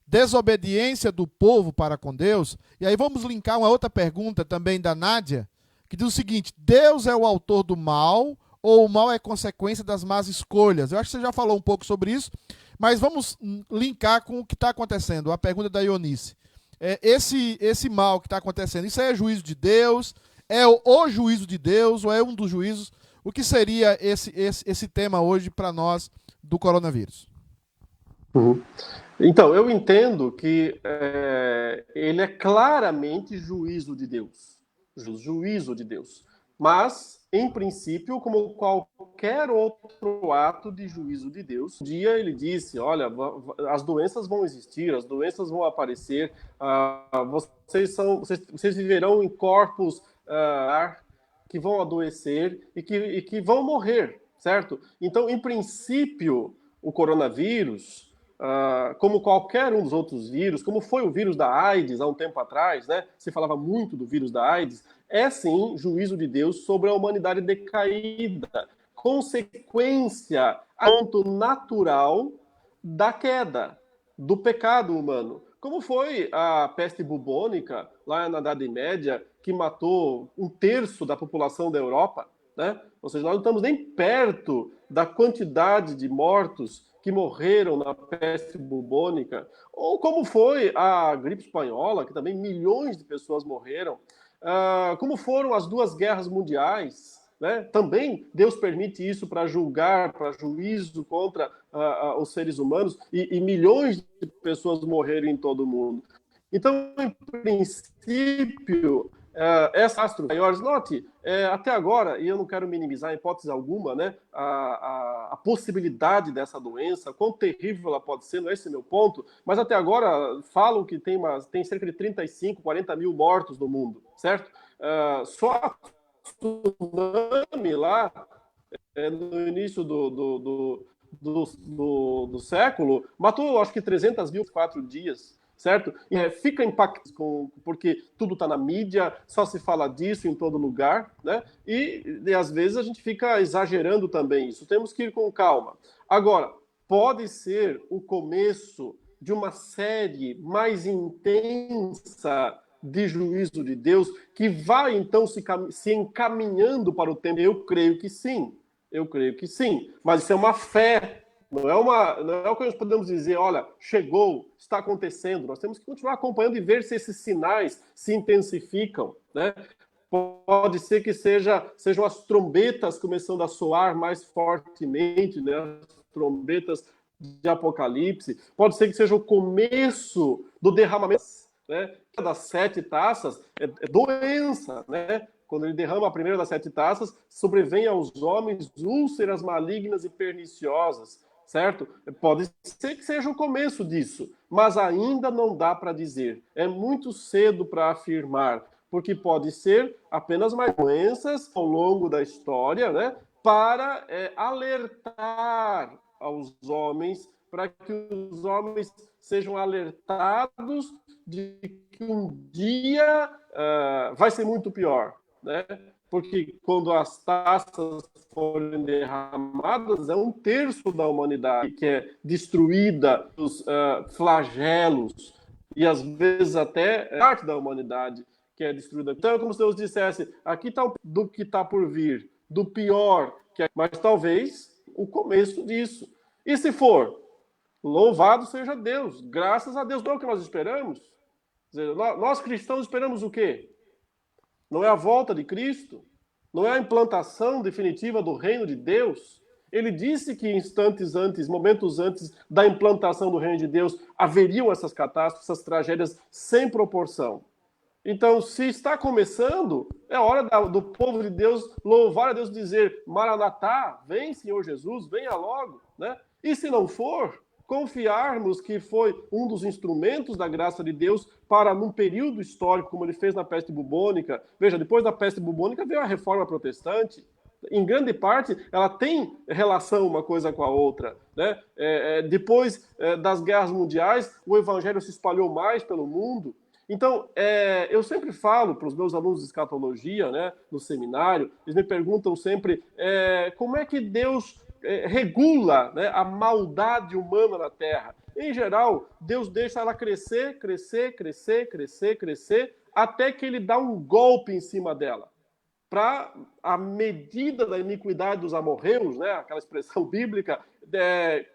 [SPEAKER 1] Desobediência do povo para com Deus? E aí vamos linkar uma outra pergunta também da Nádia, que diz o seguinte: Deus é o autor do mal ou o mal é consequência das más escolhas? Eu acho que você já falou um pouco sobre isso, mas vamos linkar com o que está acontecendo. A pergunta da Ionice. Esse mal que está acontecendo, isso é juízo de Deus? É o juízo de Deus ou é um dos juízos? O que seria esse tema hoje para nós do coronavírus?
[SPEAKER 9] Uhum. Então, eu entendo que ele é claramente juízo de Deus. Juízo de Deus. Mas, em princípio, como qualquer outro ato de juízo de Deus, um dia ele disse, olha, as doenças vão existir, as doenças vão aparecer, vocês viverão em corpos que vão adoecer e que vão morrer, certo? Então, em princípio, o coronavírus, como qualquer um dos outros vírus, como foi o vírus da AIDS há um tempo atrás, né? Se falava muito do vírus da AIDS, é sim juízo de Deus sobre a humanidade decaída, consequência ponto natural da queda, do pecado humano. Como foi a peste bubônica, lá na Idade Média, que matou 1/3 da população da Europa, né? Ou seja, nós não estamos nem perto da quantidade de mortos que morreram na peste bubônica, ou como foi a gripe espanhola, que também milhões de pessoas morreram, como foram as 2 guerras mundiais, né? Também Deus permite isso para julgar, para juízo contra os seres humanos, e milhões de pessoas morreram em todo o mundo. Então, em princípio, essas astros maiores, note, até agora, e eu não quero minimizar em hipótese alguma, né, a possibilidade dessa doença, quão terrível ela pode ser, não é esse meu ponto, mas até agora falam que tem cerca de 35, 40 mil mortos no mundo, certo? Só a tsunami lá, no início do século, matou, acho que 300 mil em 4 dias, certo? Fica impactado porque tudo está na mídia, só se fala disso em todo lugar, né? E às vezes a gente fica exagerando também isso. Temos que ir com calma. Agora, pode ser o começo de uma série mais intensa de juízo de Deus, que vai então se encaminhando para o tempo. Eu creio que sim. Mas isso é uma fé. Não é o que nós podemos dizer, olha, chegou, está acontecendo. Nós temos que continuar acompanhando e ver se esses sinais se intensificam, né? Pode ser que sejam as trombetas começando a soar mais fortemente, né? As trombetas de Apocalipse. Pode ser que seja o começo do derramamento, né? Das 7 taças é doença, né? Quando ele derrama a primeira das 7 taças, sobrevém aos homens úlceras malignas e perniciosas, certo? Pode ser que seja o começo disso, mas ainda não dá para dizer. É muito cedo para afirmar, porque pode ser apenas mais doenças ao longo da história, né? Para alertar aos homens, para que os homens sejam alertados de que um dia vai ser muito pior, né? Porque quando as taças forem derramadas, é 1/3 da humanidade que é destruída dos flagelos, e às vezes até parte da humanidade que é destruída. Então é como se Deus dissesse, aqui está do que está por vir, do pior, mas talvez o começo disso. E se for, louvado seja Deus, graças a Deus. Não é o que nós esperamos? Quer dizer, nós cristãos esperamos o quê? Não é a volta de Cristo? Não é a implantação definitiva do reino de Deus? Ele disse que momentos antes da implantação do reino de Deus, haveriam essas catástrofes, essas tragédias sem proporção. Então, se está começando, é hora do povo de Deus louvar a Deus e dizer, Maranatá, vem Senhor Jesus, venha logo, né? E se não for, confiarmos que foi um dos instrumentos da graça de Deus para, num período histórico, como ele fez na peste bubônica. Veja, depois da peste bubônica veio a reforma protestante. Em grande parte, ela tem relação uma coisa com a outra, né? Depois das guerras mundiais, o evangelho se espalhou mais pelo mundo. Então, eu sempre falo para os meus alunos de escatologia, né, no seminário, eles me perguntam sempre como é que Deus regula, né, a maldade humana na Terra. Em geral, Deus deixa ela crescer, até que ele dá um golpe em cima dela. Para a medida da iniquidade dos amorreus, né, aquela expressão bíblica,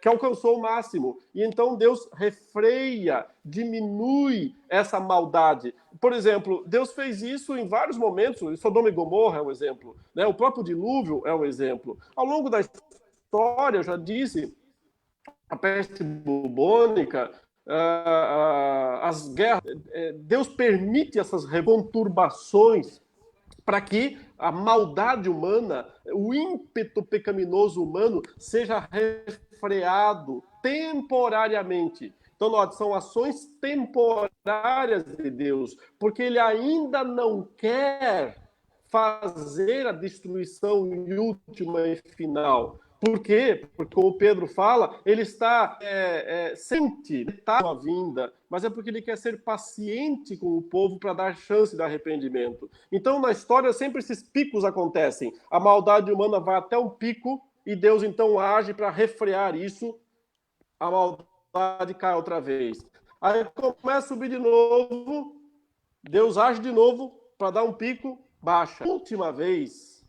[SPEAKER 9] que alcançou o máximo. E então Deus refreia, diminui essa maldade. Por exemplo, Deus fez isso em vários momentos. Sodoma e Gomorra é um exemplo, né? O próprio dilúvio é um exemplo. Ao longo da história, eu já disse, a peste bubônica, as guerras, Deus permite essas conturbações para que a maldade humana, o ímpeto pecaminoso humano seja refreado temporariamente. Então, note, são ações temporárias de Deus, porque ele ainda não quer fazer a destruição última e final. Por quê? Porque, como Pedro fala, ele está sente a vinda, mas é porque ele quer ser paciente com o povo para dar chance de arrependimento. Então, na história, sempre esses picos acontecem. A maldade humana vai até um pico e Deus, então, age para refrear isso. A maldade cai outra vez. Aí começa a subir de novo, Deus age de novo para dar um pico, baixa. Última vez,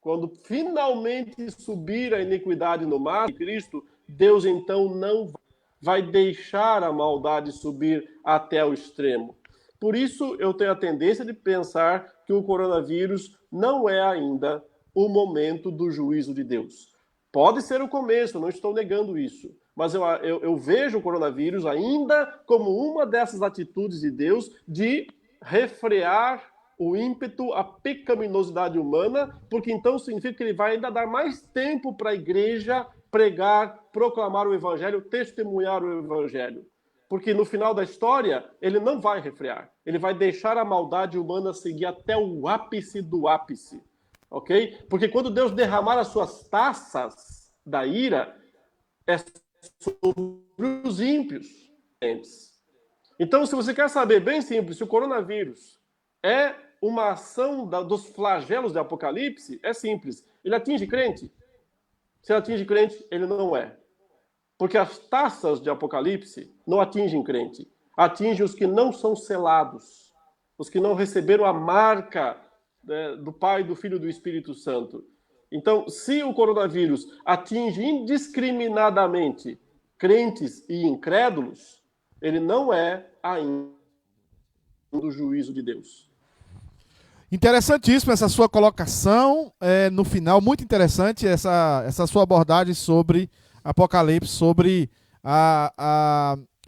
[SPEAKER 9] quando finalmente subir a iniquidade no mar de Cristo, Deus então não vai deixar a maldade subir até o extremo. Por isso, eu tenho a tendência de pensar que o coronavírus não é ainda o momento do juízo de Deus. Pode ser o começo, não estou negando isso. Mas eu vejo o coronavírus ainda como uma dessas atitudes de Deus de refrear o ímpeto, a pecaminosidade humana, porque então significa que ele vai ainda dar mais tempo para a igreja pregar, proclamar o evangelho, testemunhar o evangelho. Porque no final da história, ele não vai refrear. Ele vai deixar a maldade humana seguir até o ápice do ápice. Ok? Porque quando Deus derramar as suas taças da ira, é sobre os ímpios. Então, se você quer saber, bem simples, se o coronavírus é uma ação dos flagelos de Apocalipse, é simples. Ele atinge crente? Se ele atinge crente, ele não é. Porque as taças de Apocalipse não atingem crente. Atingem os que não são selados. Os que não receberam a marca do Pai, do Filho e do Espírito Santo. Então, se o coronavírus atinge indiscriminadamente crentes e incrédulos, ele não é ainda do juízo de Deus.
[SPEAKER 1] Interessantíssima essa sua colocação no final, muito interessante essa sua abordagem sobre Apocalipse, sobre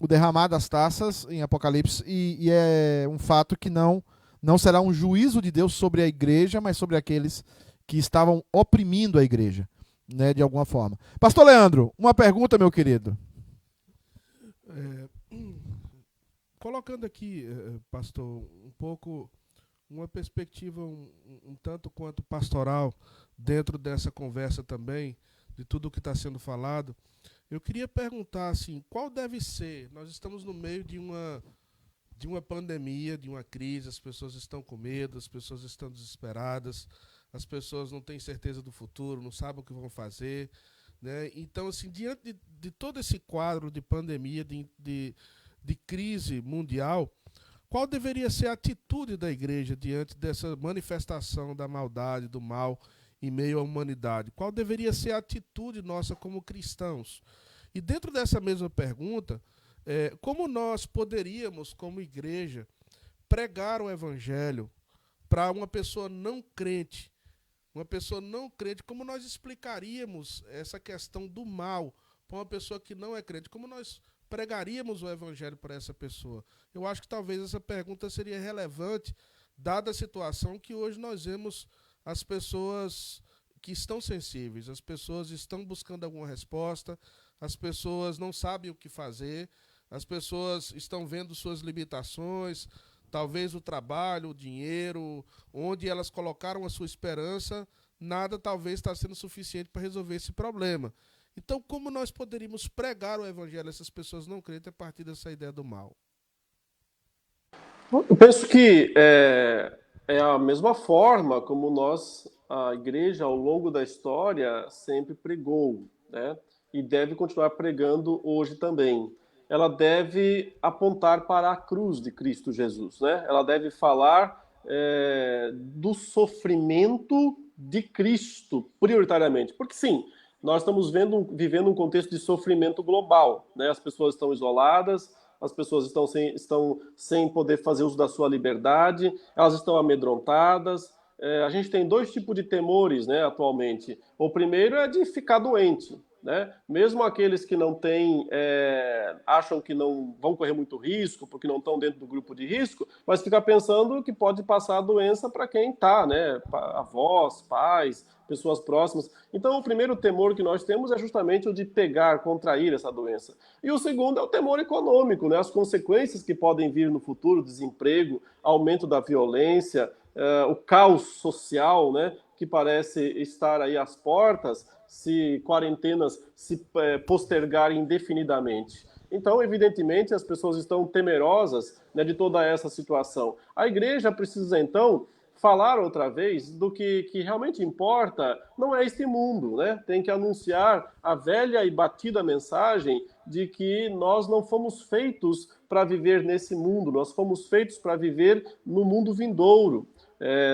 [SPEAKER 1] o derramar das taças em Apocalipse, e é um fato que não será um juízo de Deus sobre a igreja, mas sobre aqueles que estavam oprimindo a igreja, né, de alguma forma. Pastor Leandro, uma pergunta, meu querido.
[SPEAKER 4] Colocando aqui, pastor, um pouco uma perspectiva um tanto quanto pastoral dentro dessa conversa também, de tudo o que está sendo falado, eu queria perguntar assim, qual deve ser, nós estamos no meio de uma pandemia, de uma crise, as pessoas estão com medo, as pessoas estão desesperadas, as pessoas não têm certeza do futuro, não sabem o que vão fazer, né? Então, assim, diante de todo esse quadro de pandemia, de crise mundial, qual deveria ser a atitude da igreja diante dessa manifestação da maldade, do mal em meio à humanidade? Qual deveria ser a atitude nossa como cristãos? E dentro dessa mesma pergunta, como nós poderíamos, como igreja, pregar o evangelho para uma pessoa não crente? Uma pessoa não crente, como nós explicaríamos essa questão do mal para uma pessoa que não é crente? Como nós pregaríamos o evangelho para essa pessoa? Eu acho que talvez essa pergunta seria relevante, dada a situação que hoje nós vemos as pessoas que estão sensíveis, as pessoas estão buscando alguma resposta, as pessoas não sabem o que fazer, as pessoas estão vendo suas limitações, talvez o trabalho, o dinheiro, onde elas colocaram a sua esperança, nada talvez está sendo suficiente para resolver esse problema. Então, como nós poderíamos pregar o evangelho a essas pessoas não crentes a partir dessa ideia do mal?
[SPEAKER 9] Eu penso que é a mesma forma como a igreja, ao longo da história, sempre pregou, né? E deve continuar pregando hoje também. Ela deve apontar para a cruz de Cristo Jesus, né? Ela deve falar do sofrimento de Cristo, prioritariamente. Porque, sim, nós estamos vivendo um contexto de sofrimento global, né? As pessoas estão isoladas, as pessoas estão sem poder fazer uso da sua liberdade, elas estão amedrontadas. A gente tem dois tipos de temores, né, atualmente. O primeiro é de ficar doente, né? Mesmo aqueles que não têm, acham que não vão correr muito risco, porque não estão dentro do grupo de risco, mas fica pensando que pode passar a doença para quem está, né? Avós, pais, pessoas próximas. Então, o primeiro temor que nós temos é justamente o de contrair essa doença. E o segundo é o temor econômico, né? As consequências que podem vir no futuro, desemprego, aumento da violência, o caos social, né? Que parece estar aí às portas, se quarentenas se postergarem indefinidamente. Então, evidentemente, as pessoas estão temerosas, né, de toda essa situação. A igreja precisa, então, falar outra vez do que realmente importa, não é este mundo, né? Tem que anunciar a velha e batida mensagem de que nós não fomos feitos para viver nesse mundo, nós fomos feitos para viver no mundo vindouro.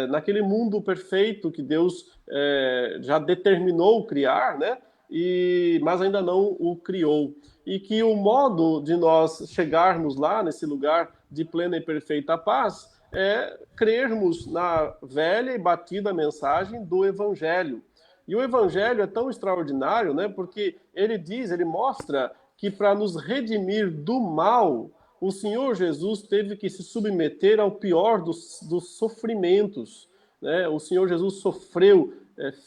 [SPEAKER 9] Naquele mundo perfeito que Deus já determinou criar, né? Mas ainda não o criou. E que o modo de nós chegarmos lá, nesse lugar de plena e perfeita paz, é crermos na velha e batida mensagem do Evangelho. E o Evangelho é tão extraordinário, né? Porque ele mostra que para nos redimir do mal, o Senhor Jesus teve que se submeter ao pior dos sofrimentos, né? O Senhor Jesus sofreu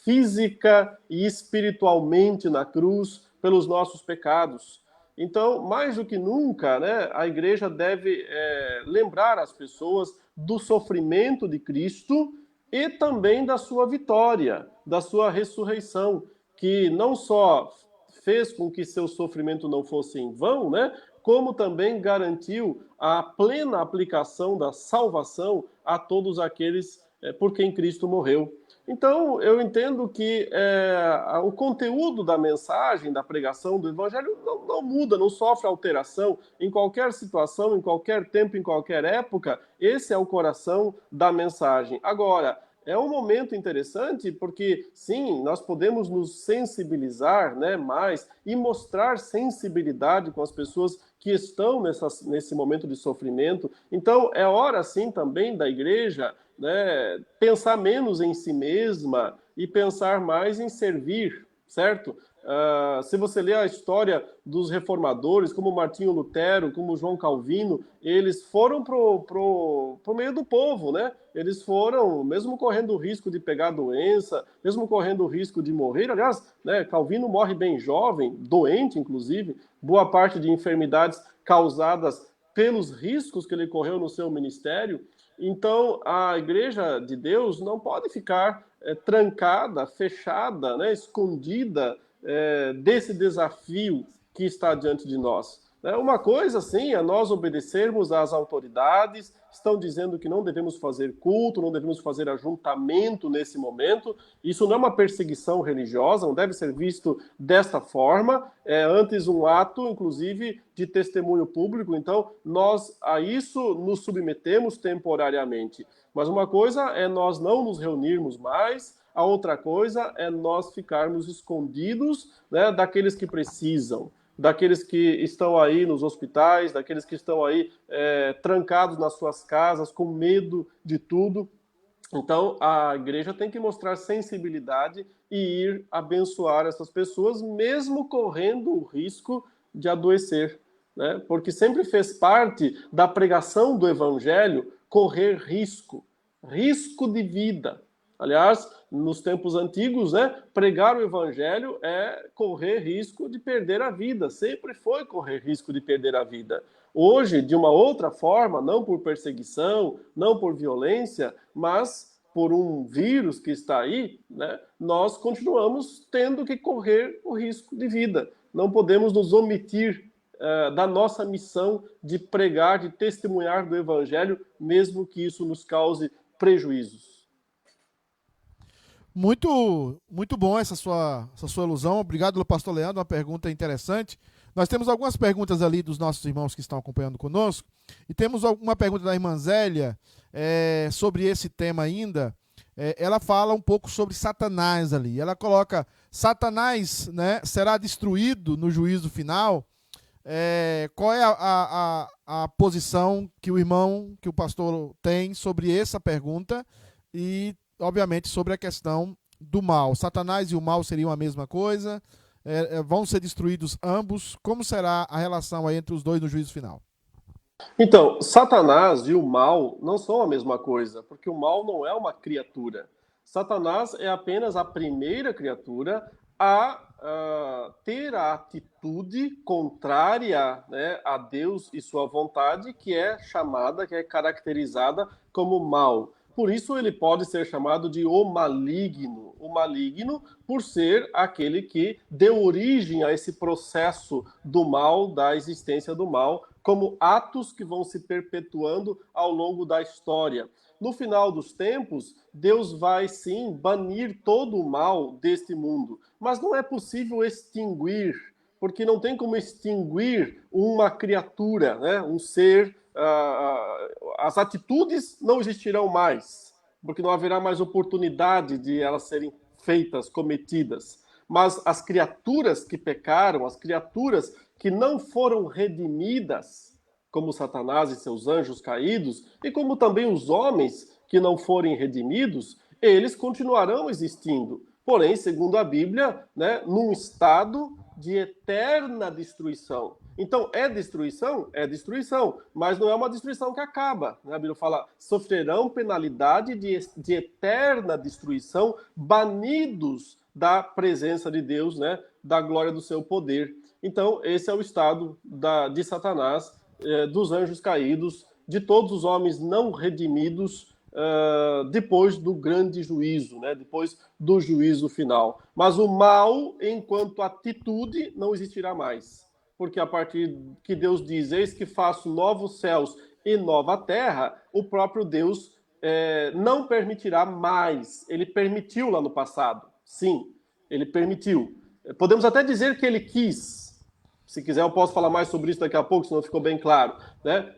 [SPEAKER 9] física e espiritualmente na cruz pelos nossos pecados. Então, mais do que nunca, né, a igreja deve lembrar as pessoas do sofrimento de Cristo e também da sua vitória, da sua ressurreição, que não só fez com que seu sofrimento não fosse em vão, né, como também garantiu a plena aplicação da salvação a todos aqueles por quem Cristo morreu. Então, eu entendo que o conteúdo da mensagem, da pregação do Evangelho não muda, não sofre alteração. Em qualquer situação, em qualquer tempo, em qualquer época, esse é o coração da mensagem. Agora, é um momento interessante porque, sim, nós podemos nos sensibilizar, né, mais e mostrar sensibilidade com as pessoas que estão nesse momento de sofrimento. Então, é hora, sim, também da igreja, né, pensar menos em si mesma e pensar mais em servir, certo? Se você ler a história dos reformadores, como Martinho Lutero, como João Calvino, eles foram pro meio do povo, né? Eles foram, mesmo correndo o risco de pegar doença, mesmo correndo o risco de morrer. Aliás, né, Calvino morre bem jovem, doente, inclusive, boa parte de enfermidades causadas pelos riscos que ele correu no seu ministério. Então, a Igreja de Deus não pode ficar trancada, fechada, né, escondida desse desafio que está diante de nós. Uma coisa, sim, é nós obedecermos às autoridades, estão dizendo que não devemos fazer culto, não devemos fazer ajuntamento nesse momento. Isso não é uma perseguição religiosa, não deve ser visto desta forma, é antes um ato, inclusive, de testemunho público. Então, nós a isso nos submetemos temporariamente. Mas uma coisa é nós não nos reunirmos mais, a outra coisa é nós ficarmos escondidos, né, daqueles que precisam, daqueles que estão aí nos hospitais, daqueles que estão aí trancados nas suas casas, com medo de tudo. Então, a igreja tem que mostrar sensibilidade e ir abençoar essas pessoas, mesmo correndo o risco de adoecer, né? Porque sempre fez parte da pregação do evangelho correr risco de vida. Aliás, nos tempos antigos, né, pregar o evangelho é correr risco de perder a vida. Sempre foi correr risco de perder a vida. Hoje, de uma outra forma, não por perseguição, não por violência, mas por um vírus que está aí, né, nós continuamos tendo que correr o risco de vida. Não podemos nos omitir da nossa missão de pregar, de testemunhar do evangelho, mesmo que isso nos cause prejuízos.
[SPEAKER 1] Muito bom essa sua alusão. Obrigado, pastor Leandro, uma pergunta interessante. Nós temos algumas perguntas ali dos nossos irmãos que estão acompanhando conosco, e temos uma pergunta da irmã Zélia sobre esse tema ainda. Ela fala um pouco sobre Satanás ali. Ela coloca, Satanás, né, será destruído no juízo final. Qual é a posição que o pastor tem sobre essa pergunta e, obviamente, sobre a questão do mal? Satanás e o mal seriam a mesma coisa? Vão ser destruídos ambos? Como será a relação aí entre os dois no juízo final?
[SPEAKER 9] Então, Satanás e o mal não são a mesma coisa, porque o mal não é uma criatura. Satanás é apenas a primeira criatura a ter a atitude contrária, né, a Deus e sua vontade, que é caracterizada como mal. Por isso ele pode ser chamado de o maligno. O maligno por ser aquele que deu origem a esse processo do mal, da existência do mal, como atos que vão se perpetuando ao longo da história. No final dos tempos, Deus vai sim banir todo o mal deste mundo, mas não é possível extinguir, porque não tem como extinguir uma criatura, né? Um ser. As atitudes não existirão mais, porque não haverá mais oportunidade de elas serem feitas, cometidas. Mas as criaturas que pecaram, as criaturas que não foram redimidas, como Satanás e seus anjos caídos, e como também os homens que não forem redimidos, eles continuarão existindo. Porém, segundo a Bíblia, né, num estado de eterna destruição. Então, é destruição? É destruição, mas não é uma destruição que acaba. A Bíblia fala, sofrerão penalidade de eterna destruição, banidos da presença de Deus, né, da glória do seu poder. Então, esse é o estado de Satanás, dos anjos caídos, de todos os homens não redimidos, depois do grande juízo, né? Depois do juízo final. Mas o mal, enquanto atitude, não existirá mais. Porque a partir que Deus diz, eis que faço novos céus e nova terra, o próprio Deus não permitirá mais. Ele permitiu lá no passado. Sim, ele permitiu. Podemos até dizer que ele quis. Se quiser, eu posso falar mais sobre isso daqui a pouco, se não ficou bem claro, né?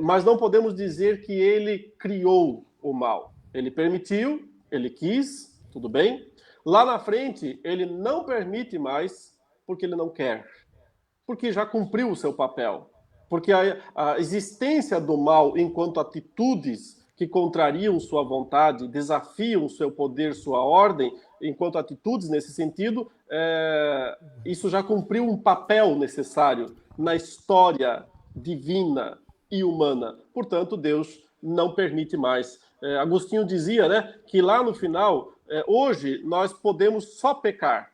[SPEAKER 9] Mas não podemos dizer que ele criou o mal. Ele permitiu, ele quis, tudo bem. Lá na frente, ele não permite mais, porque ele não quer. Porque já cumpriu o seu papel. Porque a existência do mal enquanto atitudes que contrariam sua vontade, desafiam seu poder, sua ordem, enquanto atitudes nesse sentido, isso já cumpriu um papel necessário na história divina e humana. Portanto, Deus não permite mais. Agostinho dizia, né, que lá no final, hoje, nós podemos só pecar.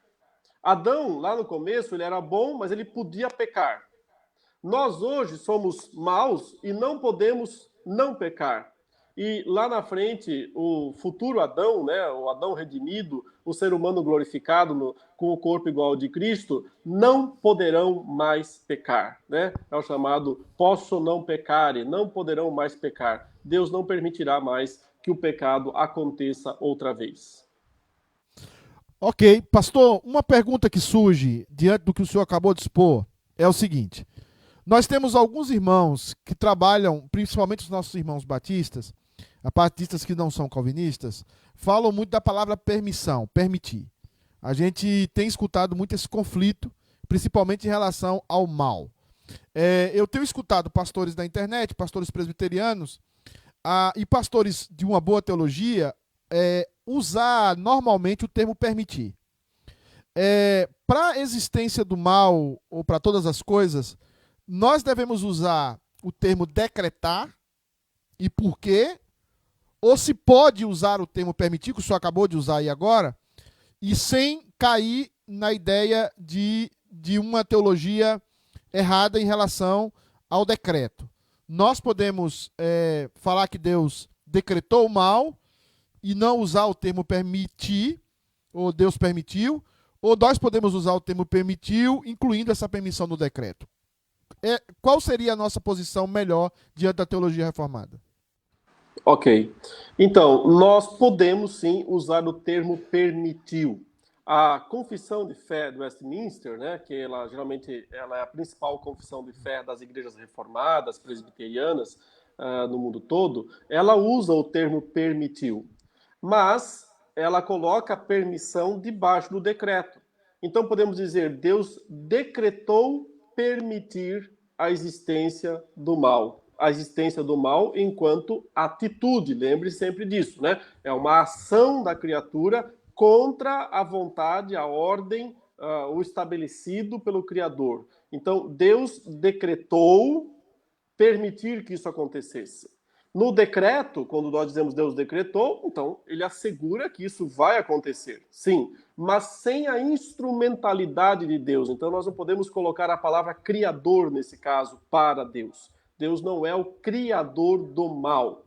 [SPEAKER 9] Adão, lá no começo, ele era bom, mas ele podia pecar. Nós hoje somos maus e não podemos não pecar. E lá na frente, o futuro Adão, né, o Adão redimido, o ser humano glorificado com o corpo igual ao de Cristo, não poderão mais pecar. Né? É o chamado posso não pecare, não poderão mais pecar. Deus não permitirá mais que o pecado aconteça outra vez.
[SPEAKER 1] Ok, pastor, uma pergunta que surge diante do que o senhor acabou de expor é o seguinte. Nós temos alguns irmãos que trabalham, principalmente os nossos irmãos batistas, batistas que não são calvinistas, falam muito da palavra permissão, permitir. A gente tem escutado muito esse conflito, principalmente em relação ao mal. Eu tenho escutado pastores da internet, pastores presbiterianos e pastores de uma boa teologia usar normalmente o termo permitir. Para a existência do mal, ou para todas as coisas, nós devemos usar o termo decretar, e por quê? Ou se pode usar o termo permitir, que o senhor acabou de usar aí agora, e sem cair na ideia de uma teologia errada em relação ao decreto. Nós podemos falar que Deus decretou o mal e não usar o termo permitir, ou Deus permitiu, ou nós podemos usar o termo permitiu, incluindo essa permissão no decreto. Qual seria a nossa posição melhor diante da teologia reformada?
[SPEAKER 9] Ok. Então, nós podemos sim usar o termo permitiu. A confissão de fé do Westminster, né, que geralmente ela é a principal confissão de fé das igrejas reformadas, presbiterianas, no mundo todo, ela usa o termo permitiu. Mas ela coloca a permissão debaixo do decreto. Então podemos dizer, Deus decretou permitir a existência do mal. A existência do mal enquanto atitude, lembre sempre disso, né? É uma ação da criatura contra a vontade, a ordem, o estabelecido pelo Criador. Então, Deus decretou permitir que isso acontecesse. No decreto, quando nós dizemos Deus decretou, então ele assegura que isso vai acontecer, sim, mas sem a instrumentalidade de Deus. Então nós não podemos colocar a palavra criador nesse caso para Deus. Deus não é o criador do mal.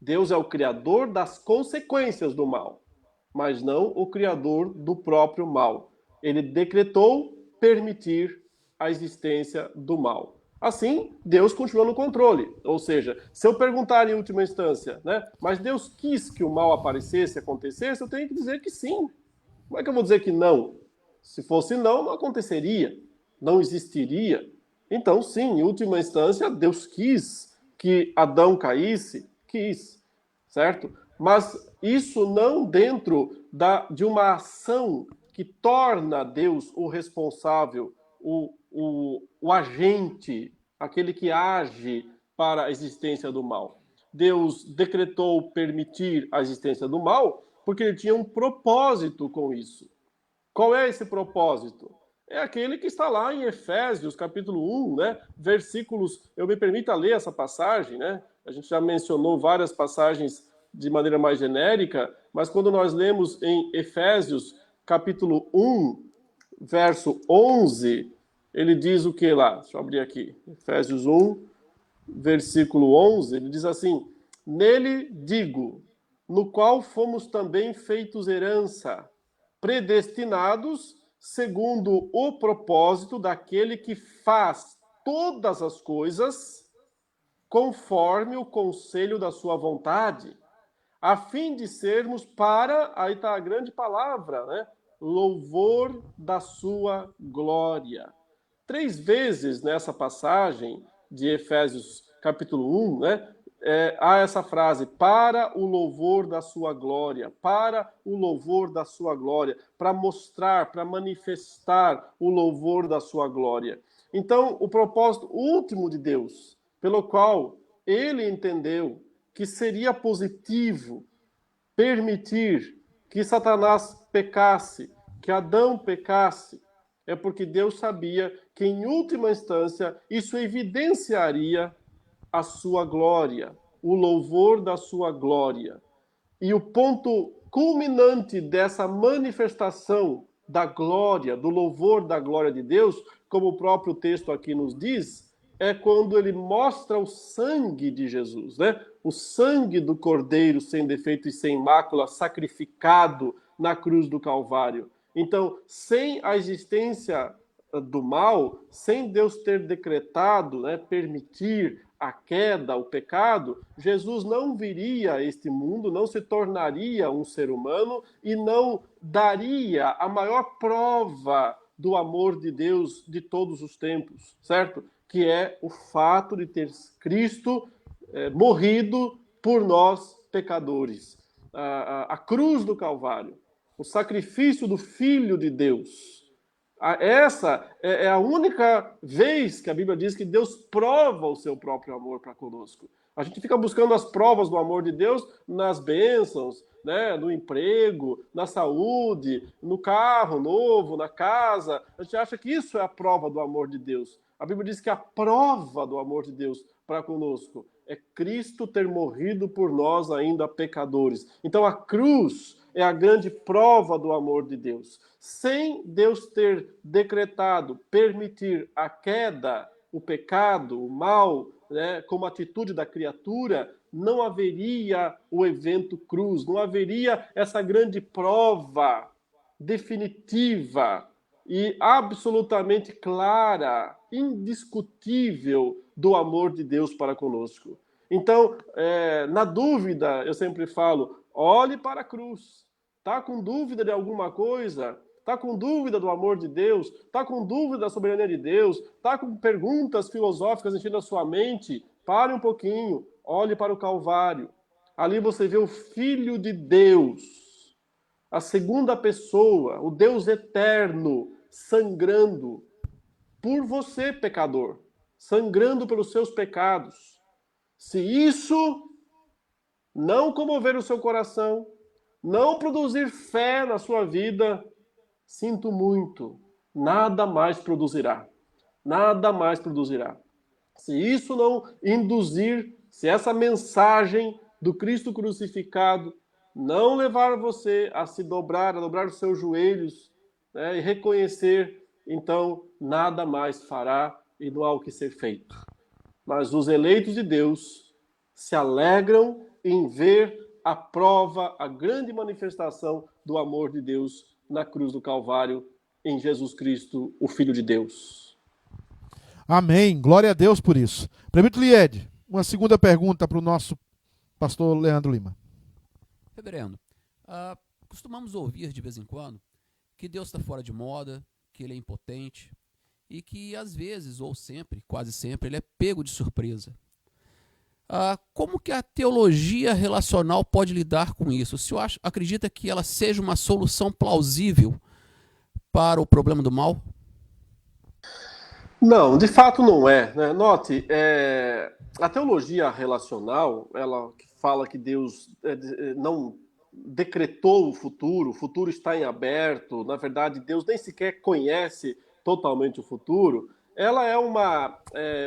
[SPEAKER 9] Deus é o criador das consequências do mal, mas não o criador do próprio mal. Ele decretou permitir a existência do mal. Assim, Deus continua no controle. Ou seja, se eu perguntar em última instância, né, mas Deus quis que o mal aparecesse, acontecesse, eu tenho que dizer que sim. Como é que eu vou dizer que não? Se fosse não, não aconteceria, não existiria. Então, sim, em última instância, Deus quis que Adão caísse, quis, certo? Mas isso não dentro de uma ação que torna Deus o responsável, o agente, aquele que age para a existência do mal. Deus decretou permitir a existência do mal porque ele tinha um propósito com isso. Qual é esse propósito? é aquele que está lá em Efésios, capítulo 1, né? Versículos, eu me permita ler essa passagem, né? A gente já mencionou várias passagens de maneira mais genérica, mas quando nós lemos em Efésios, capítulo 1, verso 11, ele diz o que lá? Deixa eu abrir aqui. Efésios 1, versículo 11, ele diz assim: nele digo, no qual fomos também feitos herança, predestinados segundo o propósito daquele que faz todas as coisas conforme o conselho da sua vontade, a fim de sermos para, aí está a grande palavra, né? Louvor da sua glória. 3 vezes nessa passagem de Efésios capítulo 1, né? Há essa frase, para o louvor da sua glória, para o louvor da sua glória, para mostrar, para manifestar o louvor da sua glória. Então, o propósito último de Deus, pelo qual ele entendeu que seria positivo permitir que Satanás pecasse, que Adão pecasse, é porque Deus sabia que, em última instância, isso evidenciaria a sua glória, o louvor da sua glória. E o ponto culminante dessa manifestação da glória, do louvor da glória de Deus, como o próprio texto aqui nos diz, é quando ele mostra o sangue de Jesus, né? O sangue do Cordeiro sem defeito e sem mácula, sacrificado na cruz do Calvário. Então, sem a existência do mal, sem Deus ter decretado, né, permitir a queda, o pecado, Jesus não viria a este mundo, não se tornaria um ser humano e não daria a maior prova do amor de Deus de todos os tempos, certo? Que é o fato de ter Cristo morrido por nós pecadores. A cruz do Calvário, o sacrifício do Filho de Deus. Essa é a única vez que a Bíblia diz que Deus prova o seu próprio amor para conosco. A gente fica buscando as provas do amor de Deus nas bênçãos, né, no emprego, na saúde, no carro novo, na casa. A gente acha que isso é a prova do amor de Deus. A Bíblia diz que a prova do amor de Deus para conosco é Cristo ter morrido por nós ainda pecadores. Então a cruz é a grande prova do amor de Deus. Sem Deus ter decretado, permitir a queda, o pecado, o mal, né, como atitude da criatura, não haveria o evento cruz, não haveria essa grande prova definitiva e absolutamente clara, indiscutível do amor de Deus para conosco. Então, na dúvida, eu sempre falo, olhe para a cruz. Está com dúvida de alguma coisa? Está com dúvida do amor de Deus? Está com dúvida da soberania de Deus? Está com perguntas filosóficas enchendo a sua mente? Pare um pouquinho, olhe para o Calvário. Ali você vê o Filho de Deus, a segunda pessoa, o Deus eterno, sangrando por você, pecador, sangrando pelos seus pecados. Se isso não comover o seu coração, não produzir fé na sua vida, sinto muito, nada mais produzirá. Nada mais produzirá. Se isso não induzir, se essa mensagem do Cristo crucificado não levar você a se dobrar, a dobrar os seus joelhos, né, e reconhecer, então nada mais fará e não há o que ser feito. Mas os eleitos de Deus se alegram em ver a prova, a grande manifestação do amor de Deus na cruz do Calvário, em Jesus Cristo, o Filho de Deus.
[SPEAKER 1] Amém. Glória a Deus por isso. Prefeito Lied, uma segunda pergunta para o nosso pastor Leandro Lima.
[SPEAKER 8] Reverendo, costumamos ouvir de vez em quando que Deus está fora de moda, que ele é impotente e que às vezes, ou sempre, quase sempre, ele é pego de surpresa. Como que a teologia relacional pode lidar com isso? O senhor acredita que ela seja uma solução plausível para o problema do mal?
[SPEAKER 9] Não, de fato não é, né? Note, a teologia relacional, ela fala que Deus não decretou o futuro está em aberto, na verdade Deus nem sequer conhece totalmente o futuro, ela é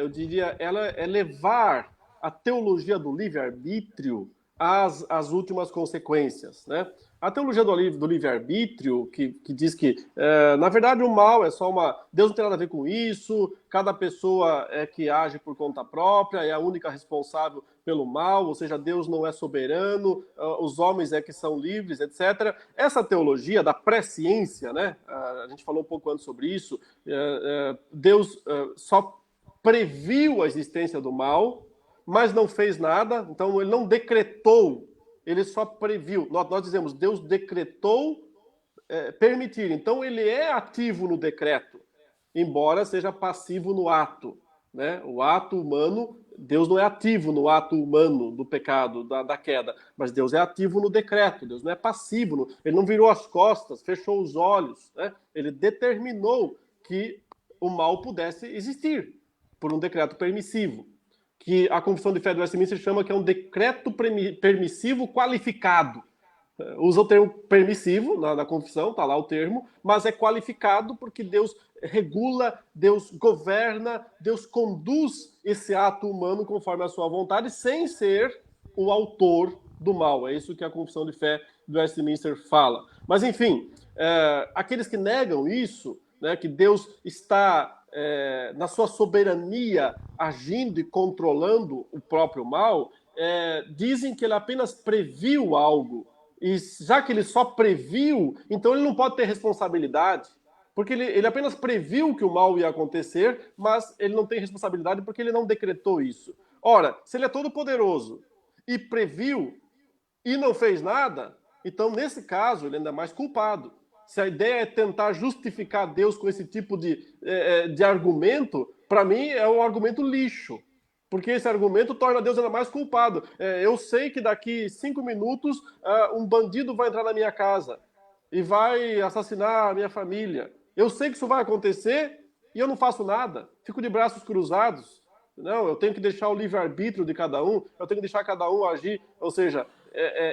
[SPEAKER 9] eu diria, ela é levar a teologia do livre-arbítrio às últimas consequências, né? A teologia do livre-arbítrio, que diz que, na verdade, o mal é só Deus não tem nada a ver com isso, cada pessoa é que age por conta própria, é a única responsável pelo mal, ou seja, Deus não é soberano, os homens é que são livres, etc. Essa teologia da presciência, né? A gente falou um pouco antes sobre isso, Deus só previu a existência do mal, mas não fez nada, então ele não decretou, ele só previu. Nós dizemos, Deus decretou permitir. Então ele é ativo no decreto, embora seja passivo no ato, né? O ato humano, Deus não é ativo no ato humano do pecado, da queda, mas Deus é ativo no decreto, Deus não é passivo, ele não virou as costas, fechou os olhos, né? Ele determinou que o mal pudesse existir por um decreto permissivo, que a Confissão de Fé do Westminster chama que é um decreto permissivo qualificado. Usa o termo permissivo na confissão, está lá o termo, mas é qualificado porque Deus regula, Deus governa, Deus conduz esse ato humano conforme a sua vontade, sem ser o autor do mal. É isso que a Confissão de Fé do Westminster fala. Mas, enfim, aqueles que negam isso, né, que Deus está na sua soberania agindo e controlando o próprio mal, dizem que ele apenas previu algo. E já que ele só previu, então ele não pode ter responsabilidade. Porque ele apenas previu que o mal ia acontecer, mas ele não tem responsabilidade porque ele não decretou isso. Ora, se ele é todo poderoso e previu e não fez nada, então nesse caso ele ainda é mais culpado. Se a ideia é tentar justificar Deus com esse tipo de argumento, para mim é um argumento lixo. Porque esse argumento torna Deus ainda mais culpado. Eu sei que daqui 5 minutos um bandido vai entrar na minha casa e vai assassinar a minha família. Eu sei que isso vai acontecer e eu não faço nada. Fico de braços cruzados. Não, eu tenho que deixar o livre-arbítrio de cada um, eu tenho que deixar cada um agir. Ou seja,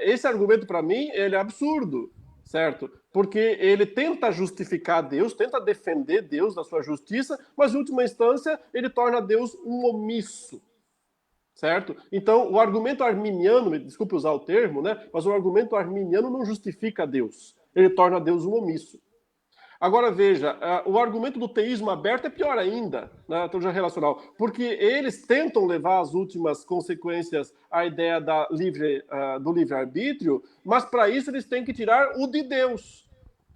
[SPEAKER 9] esse argumento para mim ele é absurdo. Certo? Porque ele tenta justificar Deus, tenta defender Deus da sua justiça, mas, em última instância, ele torna Deus um omisso. Certo? Então, o argumento arminiano, desculpe usar o termo, né? Mas o argumento arminiano não justifica Deus. Ele torna Deus um omisso. Agora, veja, o argumento do teísmo aberto é pior ainda, na teologia relacional, porque eles tentam levar às últimas consequências a ideia do livre-arbítrio, mas para isso eles têm que tirar o de Deus.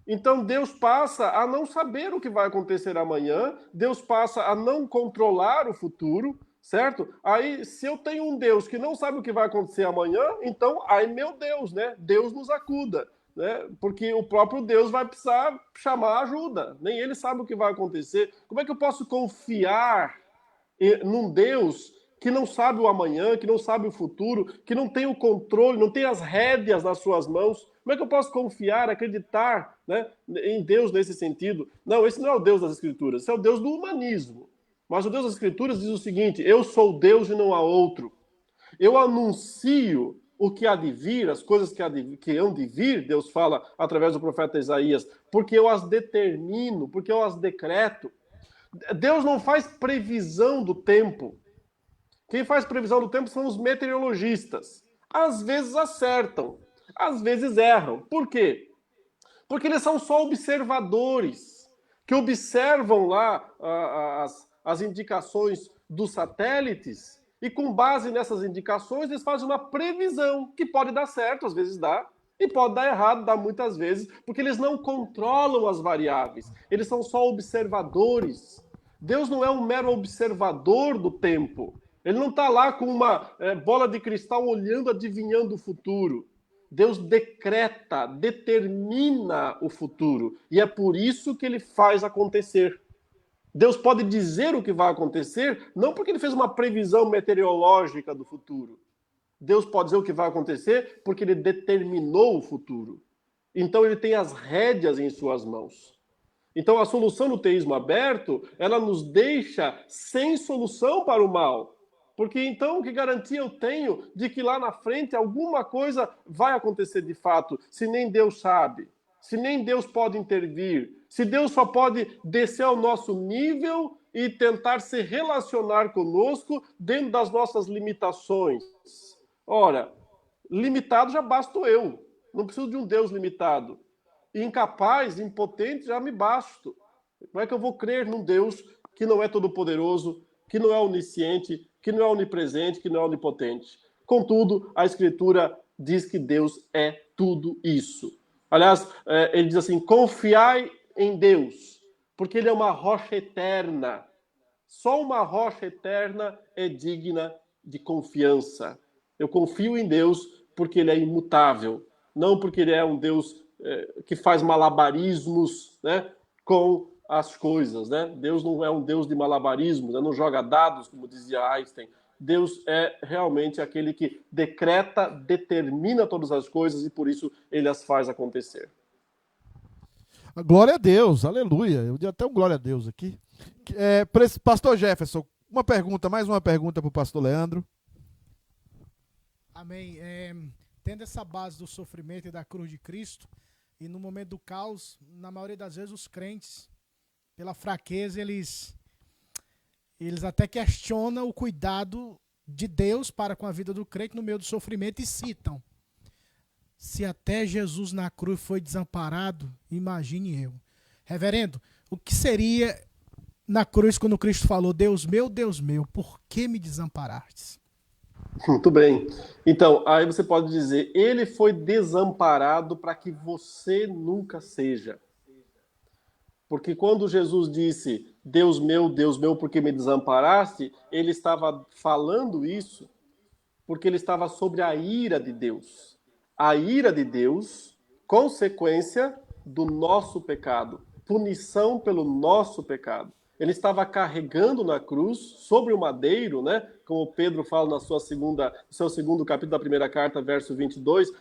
[SPEAKER 9] Então Deus passa a não saber o que vai acontecer amanhã, Deus passa a não controlar o futuro, certo? Aí, se eu tenho um Deus que não sabe o que vai acontecer amanhã, então, ai meu Deus, né? Deus nos acuda. Né? Porque o próprio Deus vai precisar chamar ajuda. Nem ele sabe o que vai acontecer. Como é que eu posso confiar num Deus que não sabe o amanhã, que não sabe o futuro, que não tem o controle, não tem as rédeas nas suas mãos? Como é que eu posso confiar, acreditar, né, em Deus nesse sentido? Não, esse não é o Deus das Escrituras, esse é o Deus do humanismo. Mas o Deus das Escrituras diz o seguinte: eu sou Deus e não há outro. Eu anuncio o que há de vir, as coisas que hão de vir, Deus fala através do profeta Isaías, porque eu as determino, porque eu as decreto. Deus não faz previsão do tempo. Quem faz previsão do tempo são os meteorologistas. Às vezes acertam, às vezes erram. Por quê? Porque eles são só observadores, que observam lá as indicações dos satélites, e com base nessas indicações, eles fazem uma previsão, que pode dar certo, às vezes dá, e pode dar errado, dá muitas vezes, porque eles não controlam as variáveis, eles são só observadores. Deus não é um mero observador do tempo, ele não está lá com uma bola de cristal olhando, adivinhando o futuro. Deus decreta, determina o futuro, e é por isso que ele faz acontecer. Deus pode dizer o que vai acontecer, não porque ele fez uma previsão meteorológica do futuro. Deus pode dizer o que vai acontecer porque ele determinou o futuro. Então ele tem as rédeas em suas mãos. Então a solução do teísmo aberto, ela nos deixa sem solução para o mal. Porque então que garantia eu tenho de que lá na frente alguma coisa vai acontecer de fato, se nem Deus sabe? Se nem Deus pode intervir, se Deus só pode descer ao nosso nível e tentar se relacionar conosco dentro das nossas limitações. Ora, limitado já basto eu, não preciso de um Deus limitado. Incapaz, impotente, já me basto. Como é que eu vou crer num Deus que não é todo-poderoso, que não é onisciente, que não é onipresente, que não é onipotente? Contudo, a Escritura diz que Deus é tudo isso. Aliás, ele diz assim, confiai em Deus, porque ele é uma rocha eterna. Só uma rocha eterna é digna de confiança. Eu confio em Deus porque ele é imutável, não porque ele é um Deus que faz malabarismos, né, com as coisas. Né? Deus não é um Deus de malabarismos, né? Não joga dados, como dizia Einstein. Deus é realmente aquele que decreta, determina todas as coisas e por isso ele as faz acontecer.
[SPEAKER 1] Glória a Deus, aleluia. Eu dei até um glória a Deus aqui. Pastor Jefferson, mais uma pergunta para o pastor Leandro.
[SPEAKER 7] Amém. Tendo essa base do sofrimento e da cruz de Cristo, e no momento do caos, na maioria das vezes os crentes, pela fraqueza, eles até questionam o cuidado de Deus para com a vida do crente no meio do sofrimento e citam: se até Jesus na cruz foi desamparado, imagine eu. Reverendo, o que seria na cruz quando Cristo falou, Deus meu, por que me desamparastes?
[SPEAKER 9] Muito bem. Então, aí você pode dizer, ele foi desamparado para que você nunca seja. Porque quando Jesus disse, Deus meu, por que me desamparaste? Ele estava falando isso porque ele estava sobre a ira de Deus. A ira de Deus, consequência do nosso pecado, punição pelo nosso pecado. Ele estava carregando na cruz, sobre o madeiro, né? Como Pedro fala no seu segundo capítulo da primeira carta, verso 22,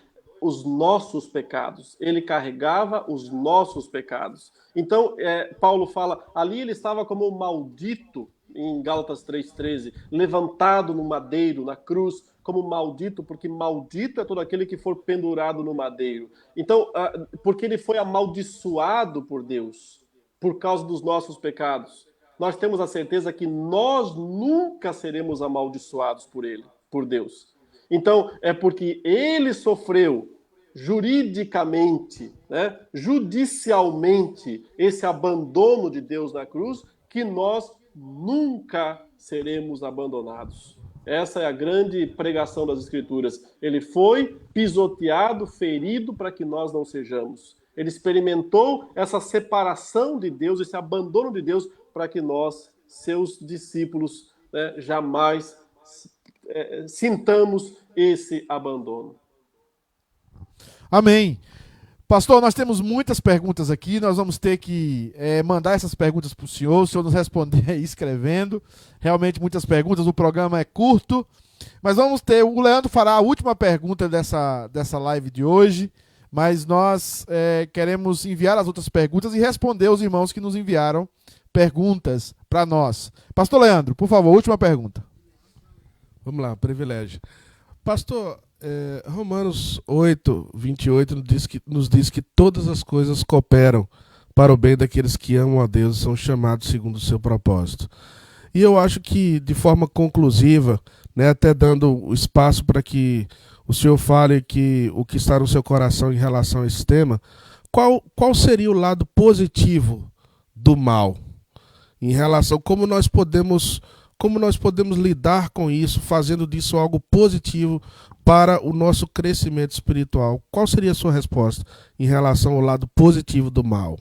[SPEAKER 9] os nossos pecados. Ele carregava os nossos pecados. Então, Paulo fala, ali ele estava como um maldito, em Gálatas 3,13, levantado no madeiro, na cruz, como maldito, porque maldito é todo aquele que for pendurado no madeiro. Então, porque ele foi amaldiçoado por Deus, por causa dos nossos pecados. Nós temos a certeza que nós nunca seremos amaldiçoados por ele, por Deus. Então, é porque ele sofreu juridicamente, né, judicialmente, esse abandono de Deus na cruz, que nós nunca seremos abandonados. Essa é a grande pregação das Escrituras. Ele foi pisoteado, ferido, para que nós não sejamos. Ele experimentou essa separação de Deus, esse abandono de Deus, para que nós, seus discípulos, né, jamais sintamos esse abandono.
[SPEAKER 1] Amém. Pastor, nós temos muitas perguntas aqui, nós vamos ter que mandar essas perguntas para o senhor nos responder aí escrevendo. Realmente muitas perguntas, o programa é curto, mas o Leandro fará a última pergunta dessa live de hoje, mas nós queremos enviar as outras perguntas e responder aos irmãos que nos enviaram perguntas para nós. Pastor Leandro, por favor, última pergunta.
[SPEAKER 4] Vamos lá, privilégio. Pastor, Romanos 8, 28 nos diz que todas as coisas cooperam para o bem daqueles que amam a Deus e são chamados segundo o seu propósito. E eu acho que, de forma conclusiva, né, até dando espaço para que o senhor fale o que está no seu coração em relação a esse tema, qual seria o lado positivo do mal? Em relação a como nós podemos lidar com isso, fazendo disso algo positivo para o nosso crescimento espiritual. Qual seria a sua resposta em relação ao lado positivo do mal?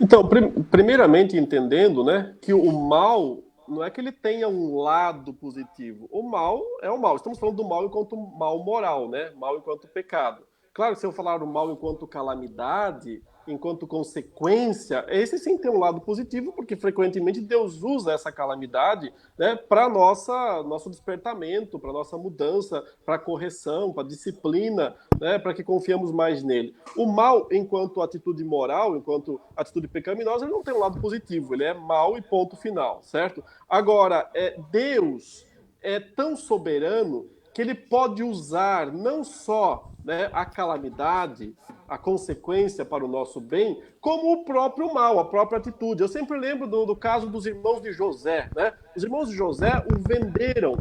[SPEAKER 9] Então, primeiramente entendendo, né, que o mal não é que ele tenha um lado positivo. O mal é o mal. Estamos falando do mal enquanto mal moral, né? Mal enquanto pecado. Claro que se eu falar o mal enquanto calamidade, enquanto consequência, esse sim tem um lado positivo, porque frequentemente Deus usa essa calamidade, né, para nosso despertamento, para nossa mudança, para correção, para disciplina, né, para que confiemos mais nele. O mal, enquanto atitude moral, enquanto atitude pecaminosa, ele não tem um lado positivo, ele é mal e ponto final, certo? Agora, Deus é tão soberano que ele pode usar não só, né, a calamidade, a consequência para o nosso bem, como o próprio mal, a própria atitude. Eu sempre lembro do caso dos irmãos de José, né? Os irmãos de José o venderam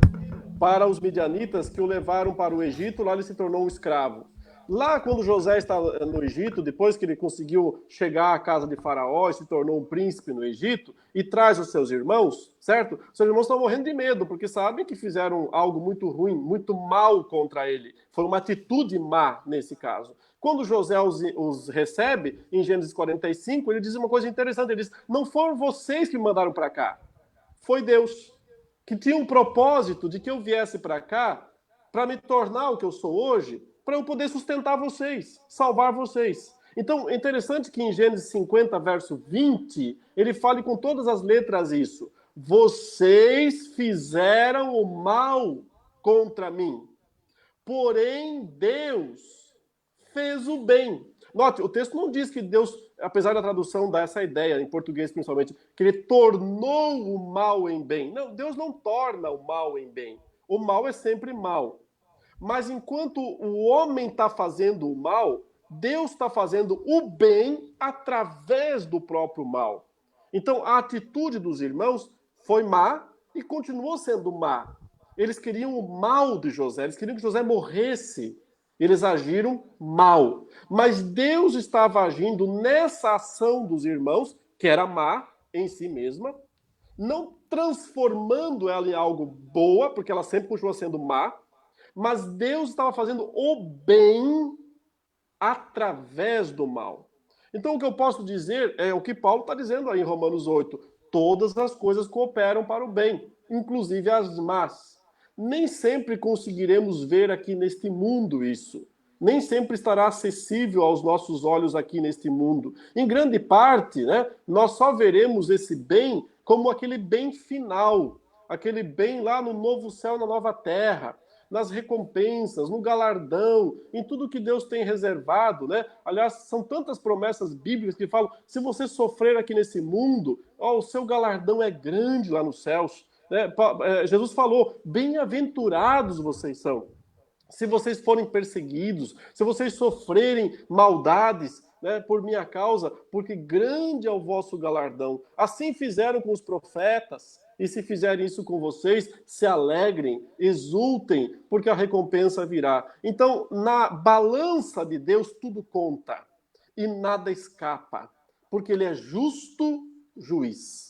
[SPEAKER 9] para os midianitas, que o levaram para o Egito, lá ele se tornou um escravo. Lá, quando José está no Egito, depois que ele conseguiu chegar à casa de Faraó e se tornou um príncipe no Egito, e traz os seus irmãos, certo? Seus irmãos estão morrendo de medo, porque sabem que fizeram algo muito ruim, muito mal contra ele. Foi uma atitude má, nesse caso. Quando José os recebe, em Gênesis 45, ele diz uma coisa interessante, ele diz, não foram vocês que me mandaram para cá, foi Deus, que tinha um propósito de que eu viesse para cá, para me tornar o que eu sou hoje, para eu poder sustentar vocês, salvar vocês. Então, é interessante que em Gênesis 50, verso 20, ele fale com todas as letras isso. Vocês fizeram o mal contra mim, porém Deus fez o bem. Note, o texto não diz que Deus, apesar da tradução dar essa ideia, em português principalmente, que ele tornou o mal em bem. Não, Deus não torna o mal em bem. O mal é sempre mal. Mas enquanto o homem está fazendo o mal, Deus está fazendo o bem através do próprio mal. Então, a atitude dos irmãos foi má e continuou sendo má. Eles queriam o mal de José, eles queriam que José morresse. Eles agiram mal. Mas Deus estava agindo nessa ação dos irmãos, que era má em si mesma, não transformando ela em algo boa, porque ela sempre continua sendo má, mas Deus estava fazendo o bem através do mal. Então, o que eu posso dizer é o que Paulo está dizendo aí em Romanos 8. Todas as coisas cooperam para o bem, inclusive as más. Nem sempre conseguiremos ver aqui neste mundo isso. Nem sempre estará acessível aos nossos olhos aqui neste mundo. Em grande parte, né, nós só veremos esse bem como aquele bem final, aquele bem lá no novo céu, na nova terra, nas recompensas, no galardão, em tudo que Deus tem reservado, né? Aliás, são tantas promessas bíblicas que falam, se você sofrer aqui nesse mundo, o seu galardão é grande lá nos céus. Jesus falou, bem-aventurados vocês são, se vocês forem perseguidos, se vocês sofrerem maldades, né, por minha causa, porque grande é o vosso galardão. Assim fizeram com os profetas, e se fizerem isso com vocês, se alegrem, exultem, porque a recompensa virá. Então, na balança de Deus, tudo conta, e nada escapa, porque ele é justo juiz.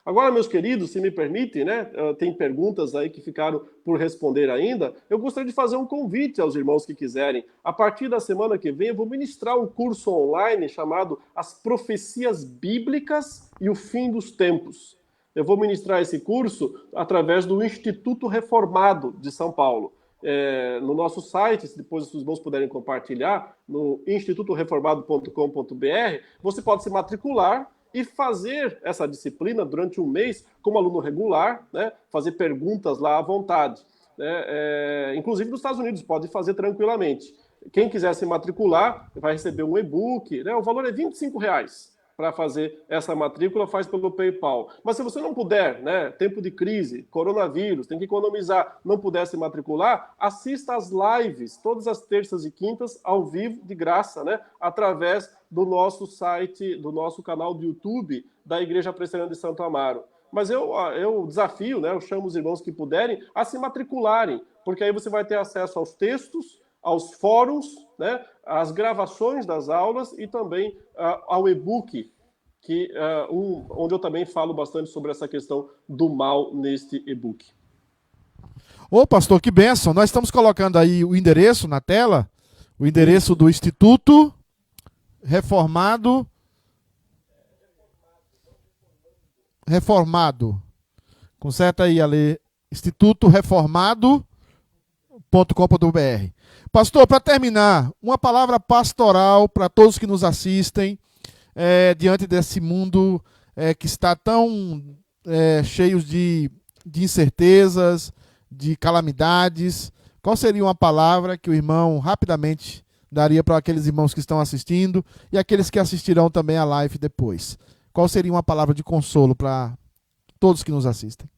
[SPEAKER 9] Agora, meus queridos, se me permitem, né, tem perguntas aí que ficaram por responder ainda, eu gostaria de fazer um convite aos irmãos que quiserem. A partir da semana que vem, eu vou ministrar um curso online chamado As Profecias Bíblicas e o Fim dos Tempos. Eu vou ministrar esse curso através do Instituto Reformado de São Paulo. No nosso site, se depois os irmãos puderem compartilhar, no institutoreformado.com.br, você pode se matricular e fazer essa disciplina durante um mês como aluno regular, né? Fazer perguntas lá à vontade. Inclusive nos Estados Unidos, pode fazer tranquilamente. Quem quiser se matricular vai receber um e-book, né? O valor é R$25 para fazer essa matrícula, faz pelo PayPal. Mas se você não puder, né, tempo de crise, coronavírus, tem que economizar, não puder se matricular, assista às lives, todas as terças e quintas, ao vivo, de graça, né, através do nosso site, do nosso canal do YouTube, da Igreja Presbiteriana de Santo Amaro. Mas eu desafio, né, eu chamo os irmãos que puderem a se matricularem, porque aí você vai ter acesso aos textos, aos fóruns, né, às gravações das aulas e também ao e-book, onde eu também falo bastante sobre essa questão do mal neste e-book.
[SPEAKER 1] Ô, pastor, que bênção. Nós estamos colocando aí o endereço na tela, o endereço do Instituto Reformado. Conserta aí, Ale. institutoreformado.com.br. Pastor, para terminar, uma palavra pastoral para todos que nos assistem, diante desse mundo que está tão cheio de incertezas, de calamidades. Qual seria uma palavra que o irmão rapidamente daria para aqueles irmãos que estão assistindo e aqueles que assistirão também a live depois? Qual seria uma palavra de consolo para todos que nos assistem?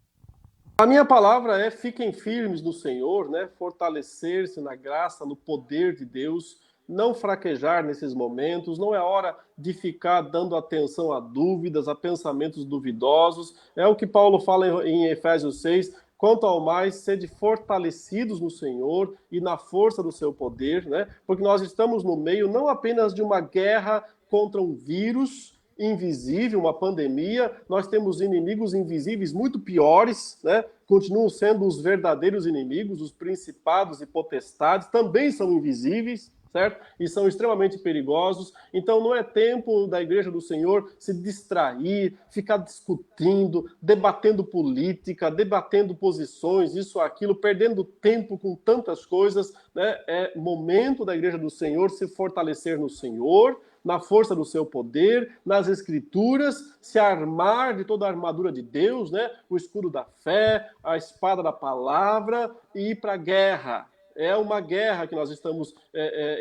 [SPEAKER 9] A minha palavra fiquem firmes no Senhor, né? Fortalecer-se na graça, no poder de Deus, não fraquejar nesses momentos, não é hora de ficar dando atenção a dúvidas, a pensamentos duvidosos. É o que Paulo fala em Efésios 6, quanto ao mais, sede fortalecidos no Senhor e na força do seu poder, né? Porque nós estamos no meio não apenas de uma guerra contra um vírus invisível, uma pandemia, nós temos inimigos invisíveis muito piores, né? Continuam sendo os verdadeiros inimigos, os principados e potestades, também são invisíveis, certo? E são extremamente perigosos. Então não é tempo da Igreja do Senhor se distrair, ficar discutindo, debatendo política, debatendo posições, isso, aquilo, perdendo tempo com tantas coisas, né? É momento da Igreja do Senhor se fortalecer no Senhor, na força do seu poder, nas Escrituras, se armar de toda a armadura de Deus, né? O escudo da fé, a espada da palavra e ir para a guerra. É uma guerra que nós estamos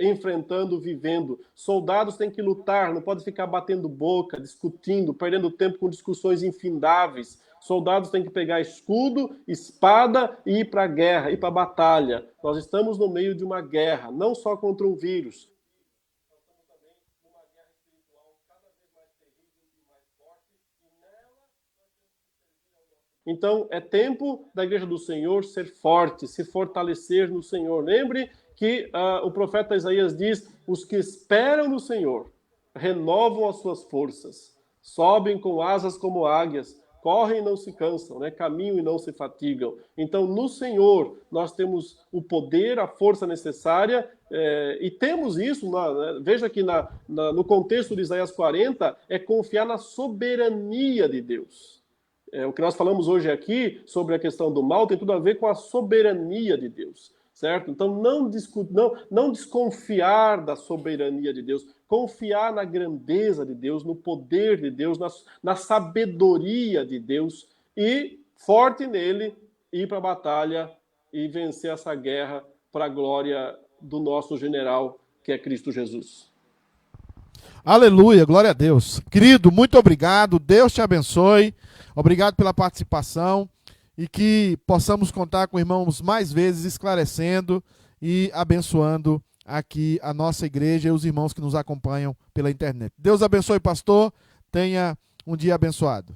[SPEAKER 9] enfrentando, vivendo. Soldados têm que lutar, não pode ficar batendo boca, discutindo, perdendo tempo com discussões infindáveis. Soldados têm que pegar escudo, espada e ir para a guerra, ir para a batalha. Nós estamos no meio de uma guerra, não só contra um vírus. Então, é tempo da Igreja do Senhor ser forte, se fortalecer no Senhor. Lembre que o profeta Isaías diz, os que esperam no Senhor renovam as suas forças, sobem com asas como águias, correm e não se cansam, né? Caminham e não se fatigam. Então, no Senhor, nós temos o poder, a força necessária, e temos isso, veja que no contexto de Isaías 40, é confiar na soberania de Deus. O que nós falamos hoje aqui sobre a questão do mal tem tudo a ver com a soberania de Deus, certo? Então não desconfiar da soberania de Deus, confiar na grandeza de Deus, no poder de Deus, na sabedoria de Deus e, forte nele, ir para a batalha e vencer essa guerra para a glória do nosso general, que é Cristo Jesus.
[SPEAKER 1] Aleluia, glória a Deus. Querido, muito obrigado, Deus te abençoe. Obrigado pela participação e que possamos contar com irmãos mais vezes esclarecendo e abençoando aqui a nossa igreja e os irmãos que nos acompanham pela internet. Deus abençoe, pastor. Tenha um dia abençoado.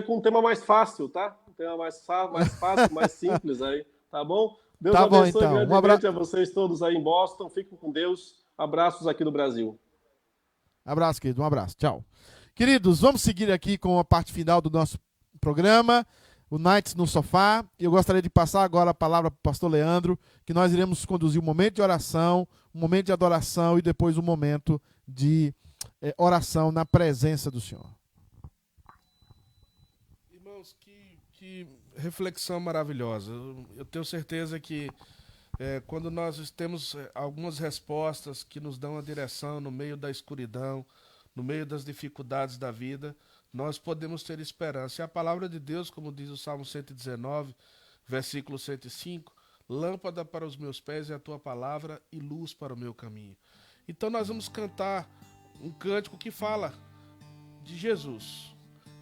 [SPEAKER 9] Com um tema mais fácil, tá? Um tema mais fácil, mais simples aí, tá bom? Deus
[SPEAKER 1] tá bom,
[SPEAKER 9] abençoe
[SPEAKER 1] então.
[SPEAKER 9] grandemente
[SPEAKER 1] Um abraço
[SPEAKER 9] a vocês todos aí em Boston. Fiquem com Deus. Abraços aqui do Brasil.
[SPEAKER 1] Abraço, querido. Um abraço. Tchau. Queridos, vamos seguir aqui com a parte final do nosso programa, o Nights no Sofá. Eu gostaria de passar agora a palavra para o pastor Leandro, que nós iremos conduzir um momento de oração, um momento de adoração e depois um momento de oração na presença do Senhor.
[SPEAKER 4] Irmãos, que reflexão maravilhosa. Eu tenho certeza que quando nós temos algumas respostas que nos dão a direção no meio da escuridão, no meio das dificuldades da vida, nós podemos ter esperança. E a palavra de Deus, como diz o Salmo 119, versículo 105, lâmpada para os meus pés é a tua palavra e luz para o meu caminho. Então nós vamos cantar um cântico que fala de Jesus.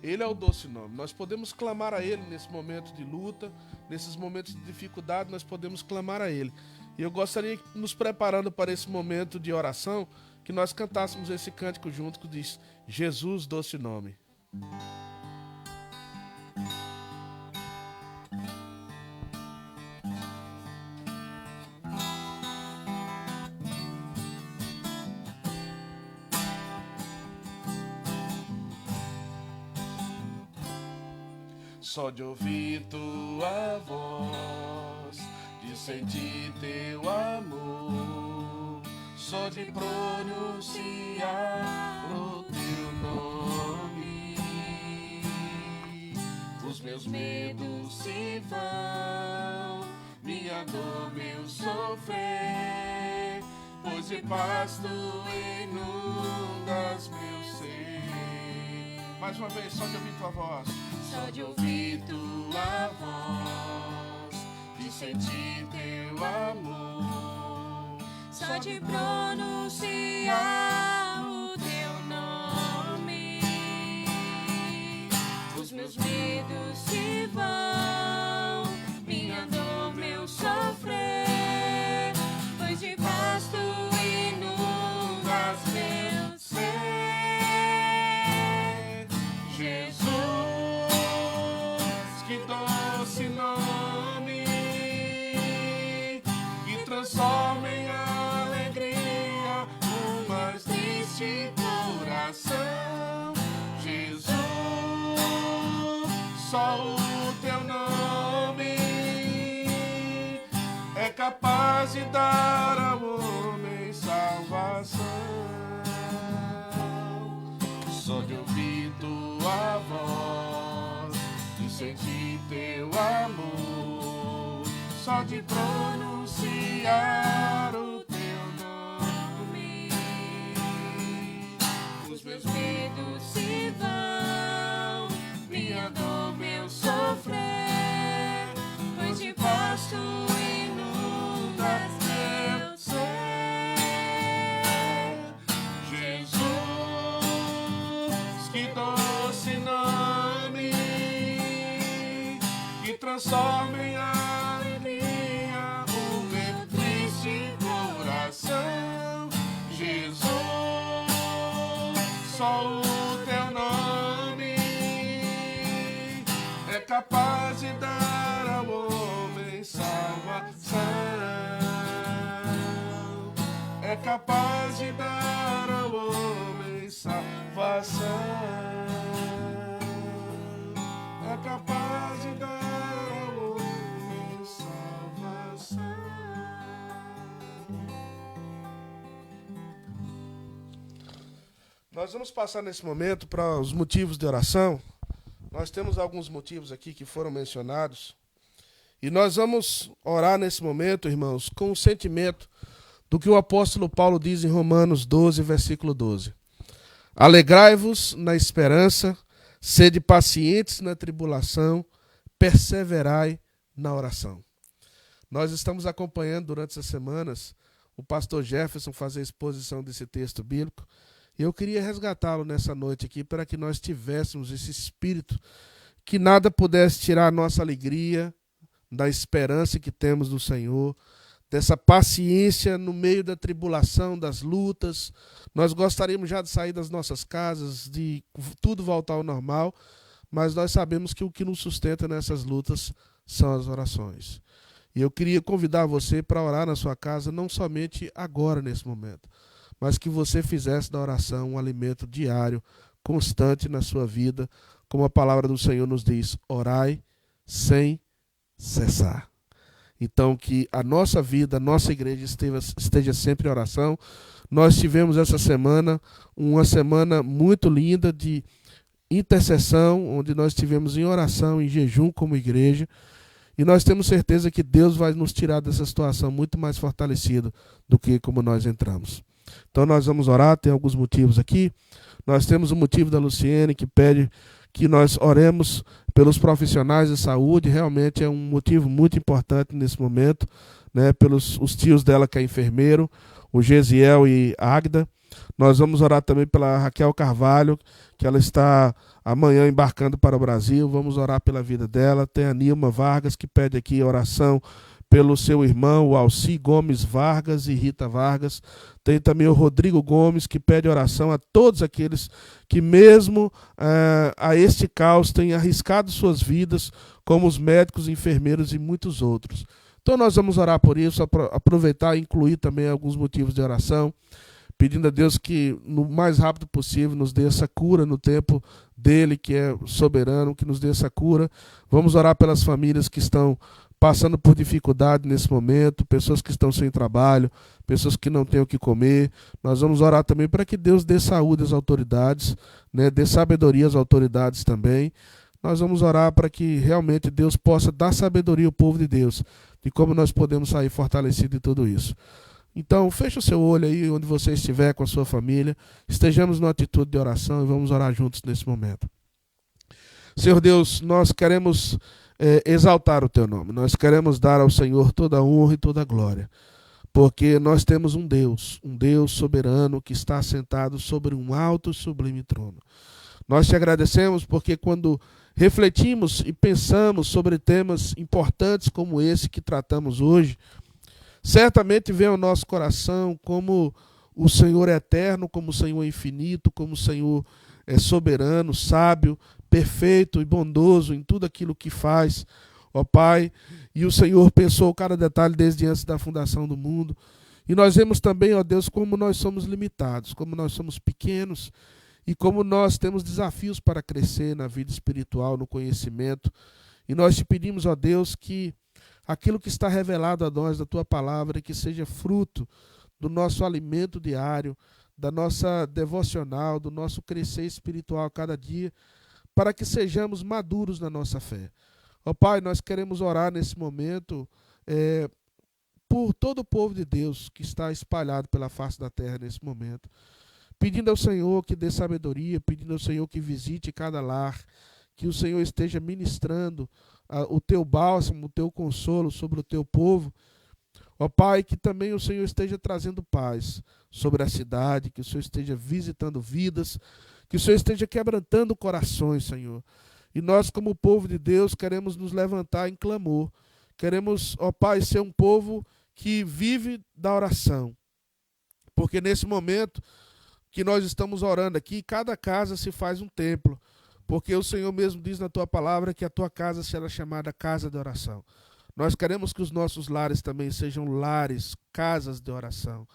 [SPEAKER 4] Ele é o doce nome. Nós podemos clamar a Ele nesse momento de luta, nesses momentos de dificuldade, nós podemos clamar a Ele. E eu gostaria, nos preparando para esse momento de oração, que nós cantássemos esse cântico junto que diz, Jesus, doce nome. Só de ouvir tua voz, de sentir teu amor, só de pronunciar o teu nome, os meus medos se vão, minha dor, meu sofrer, pois de paz tu inundas meu ser. Mais uma vez, só de ouvir tua voz. Só de ouvir tua voz, de sentir teu amor,
[SPEAKER 3] só de pronunciar o teu nome, os meus medos se vão, minha dor, meu sofrer,
[SPEAKER 4] Só o teu nome é capaz de dar ao homem salvação. Só de ouvir tua voz e sentir teu amor, só de pronunciar o teu nome, os meus medos se vão, minha dor, meu sofrer, pois de vós tu inundas meu ser. Jesus, que doce nome, que transforma em alegria o meu triste coração. Jesus, só o teu nome é capaz de dar ao homem salvação. É capaz de dar ao homem salvação. É capaz de dar ao homem salvação. Nós vamos passar nesse momento para os motivos de oração. Nós temos alguns motivos aqui que foram mencionados. E nós vamos orar nesse momento, irmãos, com o sentimento do que o apóstolo Paulo diz em Romanos 12, versículo 12. Alegrai-vos na esperança, sede pacientes na tribulação, perseverai na oração. Nós estamos acompanhando durante essas semanas o pastor Jefferson fazer a exposição desse texto bíblico. E eu queria resgatá-lo nessa noite aqui para que nós tivéssemos esse espírito, que nada pudesse tirar a nossa alegria, da esperança que temos no Senhor, dessa paciência no meio da tribulação, das lutas. Nós gostaríamos já de sair das nossas casas, de tudo voltar ao normal, mas nós sabemos que o que nos sustenta nessas lutas são as orações. E eu queria convidar você para orar na sua casa, não somente agora, nesse momento, mas que você fizesse da oração um alimento diário, constante na sua vida, como a palavra do Senhor nos diz, orai sem cessar. Então, que a nossa vida, a nossa igreja esteja sempre em oração. Nós tivemos essa semana, uma semana muito linda de intercessão, onde nós estivemos em oração, em jejum como igreja, e nós temos certeza que Deus vai nos tirar dessa situação muito mais fortalecido do que como nós entramos. Então nós vamos orar, tem alguns motivos aqui. Nós temos o motivo da Luciene, que pede que nós oremos pelos profissionais de saúde. Realmente é um motivo muito importante nesse momento, né? Pelos os tios dela que é enfermeiro, o Gesiel e a Agda. Nós vamos orar também pela Raquel Carvalho, que ela está amanhã embarcando para o Brasil. Vamos orar pela vida dela. Tem a Nilma Vargas, que pede aqui oração pelo seu irmão, o Alci Gomes Vargas e Rita Vargas. Tem também o Rodrigo Gomes, que pede oração a todos aqueles que mesmo a este caos têm arriscado suas vidas, como os médicos, enfermeiros e muitos outros. Então nós vamos orar por isso, aproveitar e incluir também alguns motivos de oração, pedindo a Deus que no mais rápido possível nos dê essa cura no tempo dele, que é soberano, que nos dê essa cura. Vamos orar pelas famílias que estão passando por dificuldade nesse momento, pessoas que estão sem trabalho, pessoas que não têm o que comer. Nós vamos orar também para que Deus dê saúde às autoridades, né? Dê sabedoria às autoridades também. Nós vamos orar para que realmente Deus possa dar sabedoria ao povo de Deus, de como nós podemos sair fortalecidos de tudo isso. Então, feche o seu olho aí, onde você estiver com a sua família, estejamos numa atitude de oração e vamos orar juntos nesse momento. Senhor Deus, nós queremos exaltar o teu nome. Nós queremos dar ao Senhor toda a honra e toda a glória, porque nós temos um Deus soberano que está sentado sobre um alto e sublime trono. Nós te agradecemos porque quando refletimos e pensamos sobre temas importantes como esse que tratamos hoje, certamente vem ao nosso coração como o Senhor é eterno, como o Senhor é infinito, como o Senhor é soberano, sábio, perfeito e bondoso em tudo aquilo que faz, ó Pai. E o Senhor pensou cada detalhe desde antes da fundação do mundo. E nós vemos também, ó Deus, como nós somos limitados, como nós somos pequenos E como nós temos desafios para crescer na vida espiritual, no conhecimento, e nós te pedimos, ó Deus, que aquilo que está revelado a nós da tua palavra, que seja fruto do nosso alimento diário, da nossa devocional, do nosso crescer espiritual a cada dia, para que sejamos maduros na nossa fé. Ó Pai, nós queremos orar nesse momento por todo o povo de Deus que está espalhado pela face da terra nesse momento, pedindo ao Senhor que dê sabedoria, pedindo ao Senhor que visite cada lar, que o Senhor esteja ministrando o teu bálsamo, o teu consolo sobre o teu povo. Ó Pai, que também o Senhor esteja trazendo paz sobre a cidade, que o Senhor esteja visitando vidas, que o Senhor esteja quebrantando corações, Senhor. E nós, como povo de Deus, queremos nos levantar em clamor. Queremos, ó Pai, ser um povo que vive da oração. Porque nesse momento que nós estamos orando aqui, cada casa se faz um templo. Porque o Senhor mesmo diz na tua palavra que a tua casa será chamada casa de oração. Nós queremos que os nossos lares também sejam lares, casas de oração.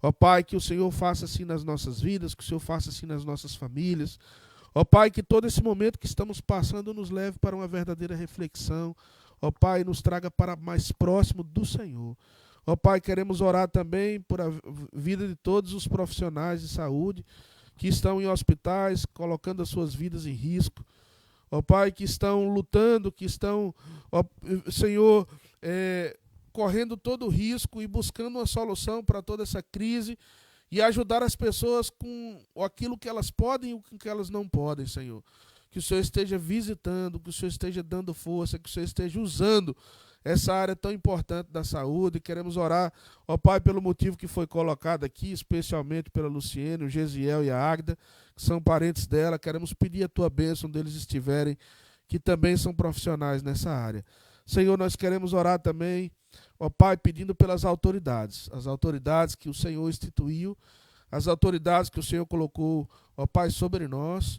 [SPEAKER 4] Ó Pai, que o Senhor faça assim nas nossas vidas, que o Senhor faça assim nas nossas famílias. Ó Pai, que todo esse momento que estamos passando nos leve para uma verdadeira reflexão. Ó Pai, nos traga para mais próximo do Senhor. Ó Pai, queremos orar também por a vida de todos os profissionais de saúde que estão em hospitais, colocando as suas vidas em risco. Ó Pai, que estão lutando, que estão, ó Senhor, correndo todo o risco e buscando uma solução para toda essa crise e ajudar as pessoas com aquilo que elas podem e o que elas não podem, Senhor. Que o Senhor esteja visitando, que o Senhor esteja dando força, que o Senhor esteja usando essa área tão importante da saúde. Queremos orar, ó Pai, pelo motivo que foi colocado aqui, especialmente pela Luciene, o Gesiel e a Águida, que são parentes dela. Queremos pedir a tua bênção onde eles estiverem, que também são profissionais nessa área. Senhor, nós queremos orar também, ó Pai, pedindo pelas autoridades, as autoridades que o Senhor instituiu, as autoridades que o Senhor colocou, ó Pai, sobre nós.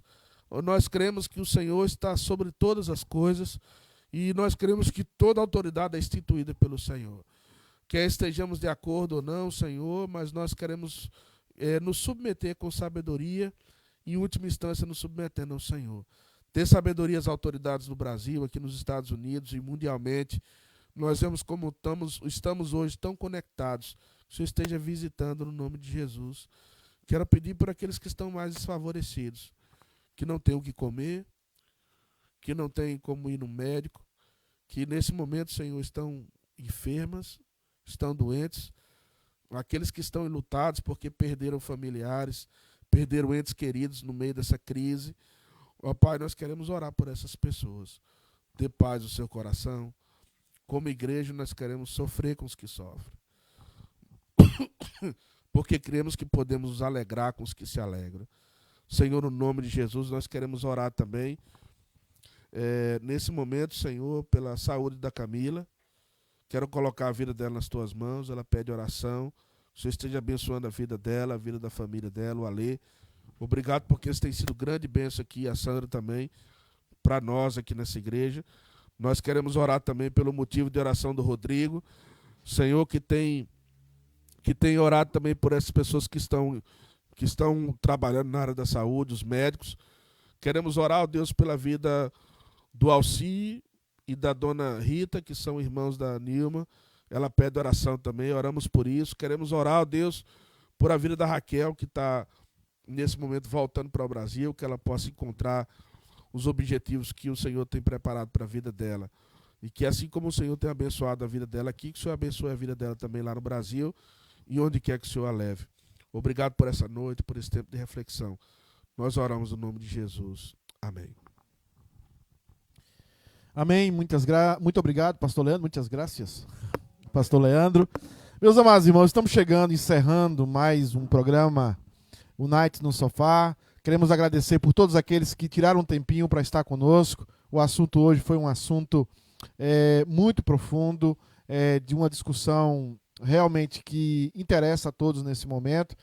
[SPEAKER 4] Nós cremos que o Senhor está sobre todas as coisas e nós cremos que toda autoridade é instituída pelo Senhor. Quer estejamos de acordo ou não, Senhor, mas nós queremos nos submeter com sabedoria e, em última instância, nos submetendo ao Senhor. Dê sabedoria às autoridades no Brasil, aqui nos Estados Unidos e mundialmente. Nós vemos como estamos hoje tão conectados. Que o Senhor esteja visitando no nome de Jesus. Quero pedir por aqueles que estão mais desfavorecidos, que não têm o que comer, que não têm como ir no médico, que nesse momento, Senhor, estão enfermas, estão doentes, aqueles que estão enlutados porque perderam familiares, perderam entes queridos no meio dessa crise. Ó Pai, nós queremos orar por essas pessoas. Dê paz no seu coração. Como igreja, nós queremos sofrer com os que sofrem. Porque cremos que podemos nos alegrar com os que se alegram. Senhor, no nome de Jesus, nós queremos orar também, nesse momento, Senhor, pela saúde da Camila. Quero colocar a vida dela nas tuas mãos, ela pede oração. O Senhor esteja abençoando a vida dela, a vida da família dela, o Alê. Obrigado porque isso tem sido grande bênção aqui, a Sandra também, para nós aqui nessa igreja. Nós queremos orar também pelo motivo de oração do Rodrigo. Senhor, que tem orado também por essas pessoas que estão trabalhando na área da saúde, os médicos. Queremos orar, ó Deus, pela vida do Alci e da dona Rita, que são irmãos da Nilma. Ela pede oração também, oramos por isso. Queremos orar, ó Deus, por a vida da Raquel, que está nesse momento voltando para o Brasil, que ela possa encontrar os objetivos que o Senhor tem preparado para a vida dela. E que assim como o Senhor tem abençoado a vida dela aqui, que o Senhor abençoe a vida dela também lá no Brasil e onde quer que o Senhor a leve. Obrigado por essa noite, por esse tempo de reflexão. Nós oramos no nome de Jesus. Amém.
[SPEAKER 1] Amém. Muito obrigado, pastor Leandro. Muitas graças, pastor Leandro. Meus amados irmãos, estamos chegando, encerrando mais um programa United no Sofá. Queremos agradecer por todos aqueles que tiraram um tempinho para estar conosco. O assunto hoje foi um assunto muito profundo, de uma discussão realmente que interessa a todos nesse momento,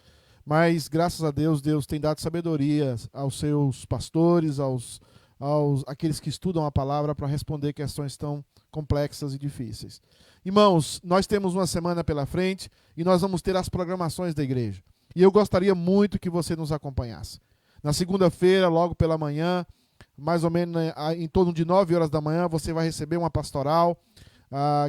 [SPEAKER 1] mas graças a Deus, Deus tem dado sabedoria aos seus pastores, aqueles que estudam a palavra para responder questões tão complexas e difíceis. Irmãos, nós temos uma semana pela frente e nós vamos ter as programações da igreja. E eu gostaria muito que você nos acompanhasse. Na segunda-feira, logo pela manhã, mais ou menos em torno de 9 horas da manhã, você vai receber uma pastoral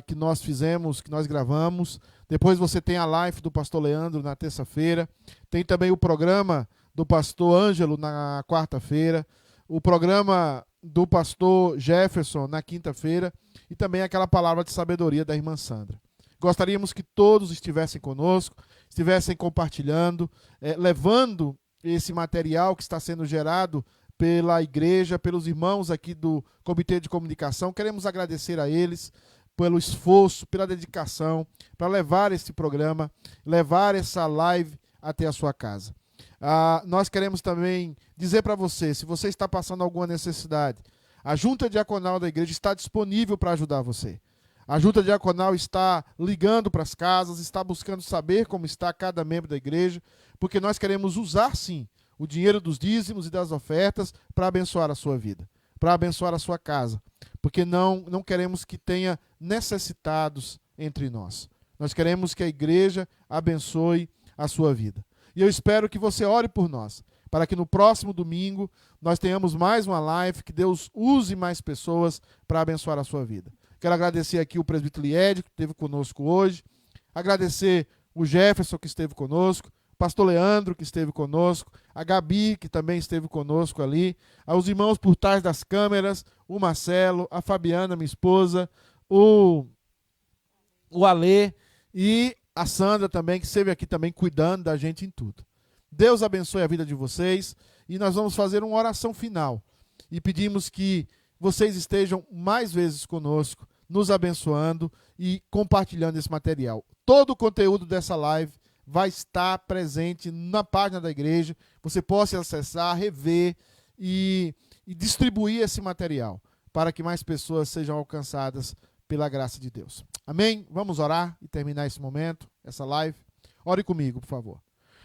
[SPEAKER 1] que nós fizemos, que nós gravamos. Depois você tem a live do pastor Leandro na terça-feira. Tem também o programa do pastor Ângelo na quarta-feira. O programa do pastor Jefferson na quinta-feira. E também aquela palavra de sabedoria da irmã Sandra. Gostaríamos que todos estivessem conosco, estivessem compartilhando, levando esse material que está sendo gerado pela igreja, pelos irmãos aqui do Comitê de Comunicação. Queremos agradecer a eles pelo esforço, pela dedicação, para levar esse programa, levar essa live até a sua casa. Nós queremos também dizer para você, se você está passando alguma necessidade, a Junta Diaconal da igreja está disponível para ajudar você. A Junta Diaconal está ligando para as casas, está buscando saber como está cada membro da igreja, porque nós queremos usar, sim, o dinheiro dos dízimos e das ofertas para abençoar a sua vida, para abençoar a sua casa, porque não queremos que tenha necessitados entre nós. Nós queremos que a igreja abençoe a sua vida. E eu espero que você ore por nós, para que no próximo domingo nós tenhamos mais uma live, que Deus use mais pessoas para abençoar a sua vida. Quero agradecer aqui o presbítero Lied, que esteve conosco hoje, agradecer o Jefferson, que esteve conosco, o pastor Leandro, que esteve conosco, a Gabi, que também esteve conosco ali, aos irmãos por trás das câmeras, o Marcelo, a Fabiana, minha esposa, o Alê e a Sandra também, que esteve aqui também cuidando da gente em tudo. Deus abençoe a vida de vocês e nós vamos fazer uma oração final e pedimos que vocês estejam mais vezes conosco, nos abençoando e compartilhando esse material. Todo o conteúdo dessa live vai estar presente na página da igreja. Você possa acessar, rever e distribuir esse material para que mais pessoas sejam alcançadas pela graça de Deus. Amém? Vamos orar e terminar esse momento, essa live. Ore comigo, por favor.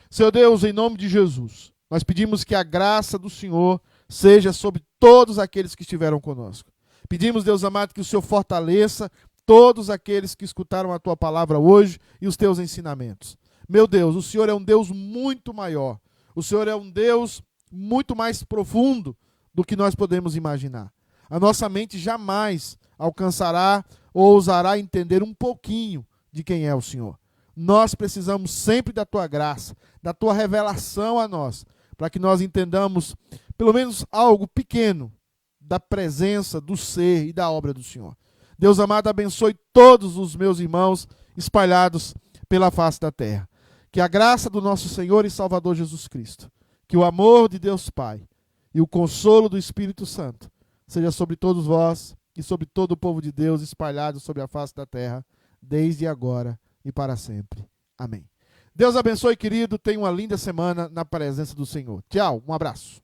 [SPEAKER 1] Senhor Deus, em nome de Jesus, nós pedimos que a graça do Senhor seja sobre todos aqueles que estiveram conosco. Pedimos, Deus amado, que o Senhor fortaleça todos aqueles que escutaram a Tua palavra hoje e os Teus ensinamentos. Meu Deus, o Senhor é um Deus muito maior. O Senhor é um Deus muito mais profundo do que nós podemos imaginar. A nossa mente jamais alcançará ou ousará entender um pouquinho de quem é o Senhor. Nós precisamos sempre da Tua graça, da Tua revelação a nós, para que nós entendamos pelo menos algo pequeno da presença, do ser e da obra do Senhor. Deus amado, abençoe todos os meus irmãos espalhados pela face da terra. Que a graça do nosso Senhor e Salvador Jesus Cristo, que o amor de Deus Pai e o consolo do Espírito Santo seja sobre todos vós e sobre todo o povo de Deus espalhado sobre a face da terra, desde agora e para sempre. Amém. Deus abençoe, querido. Tenha uma linda semana na presença do Senhor. Tchau, um abraço.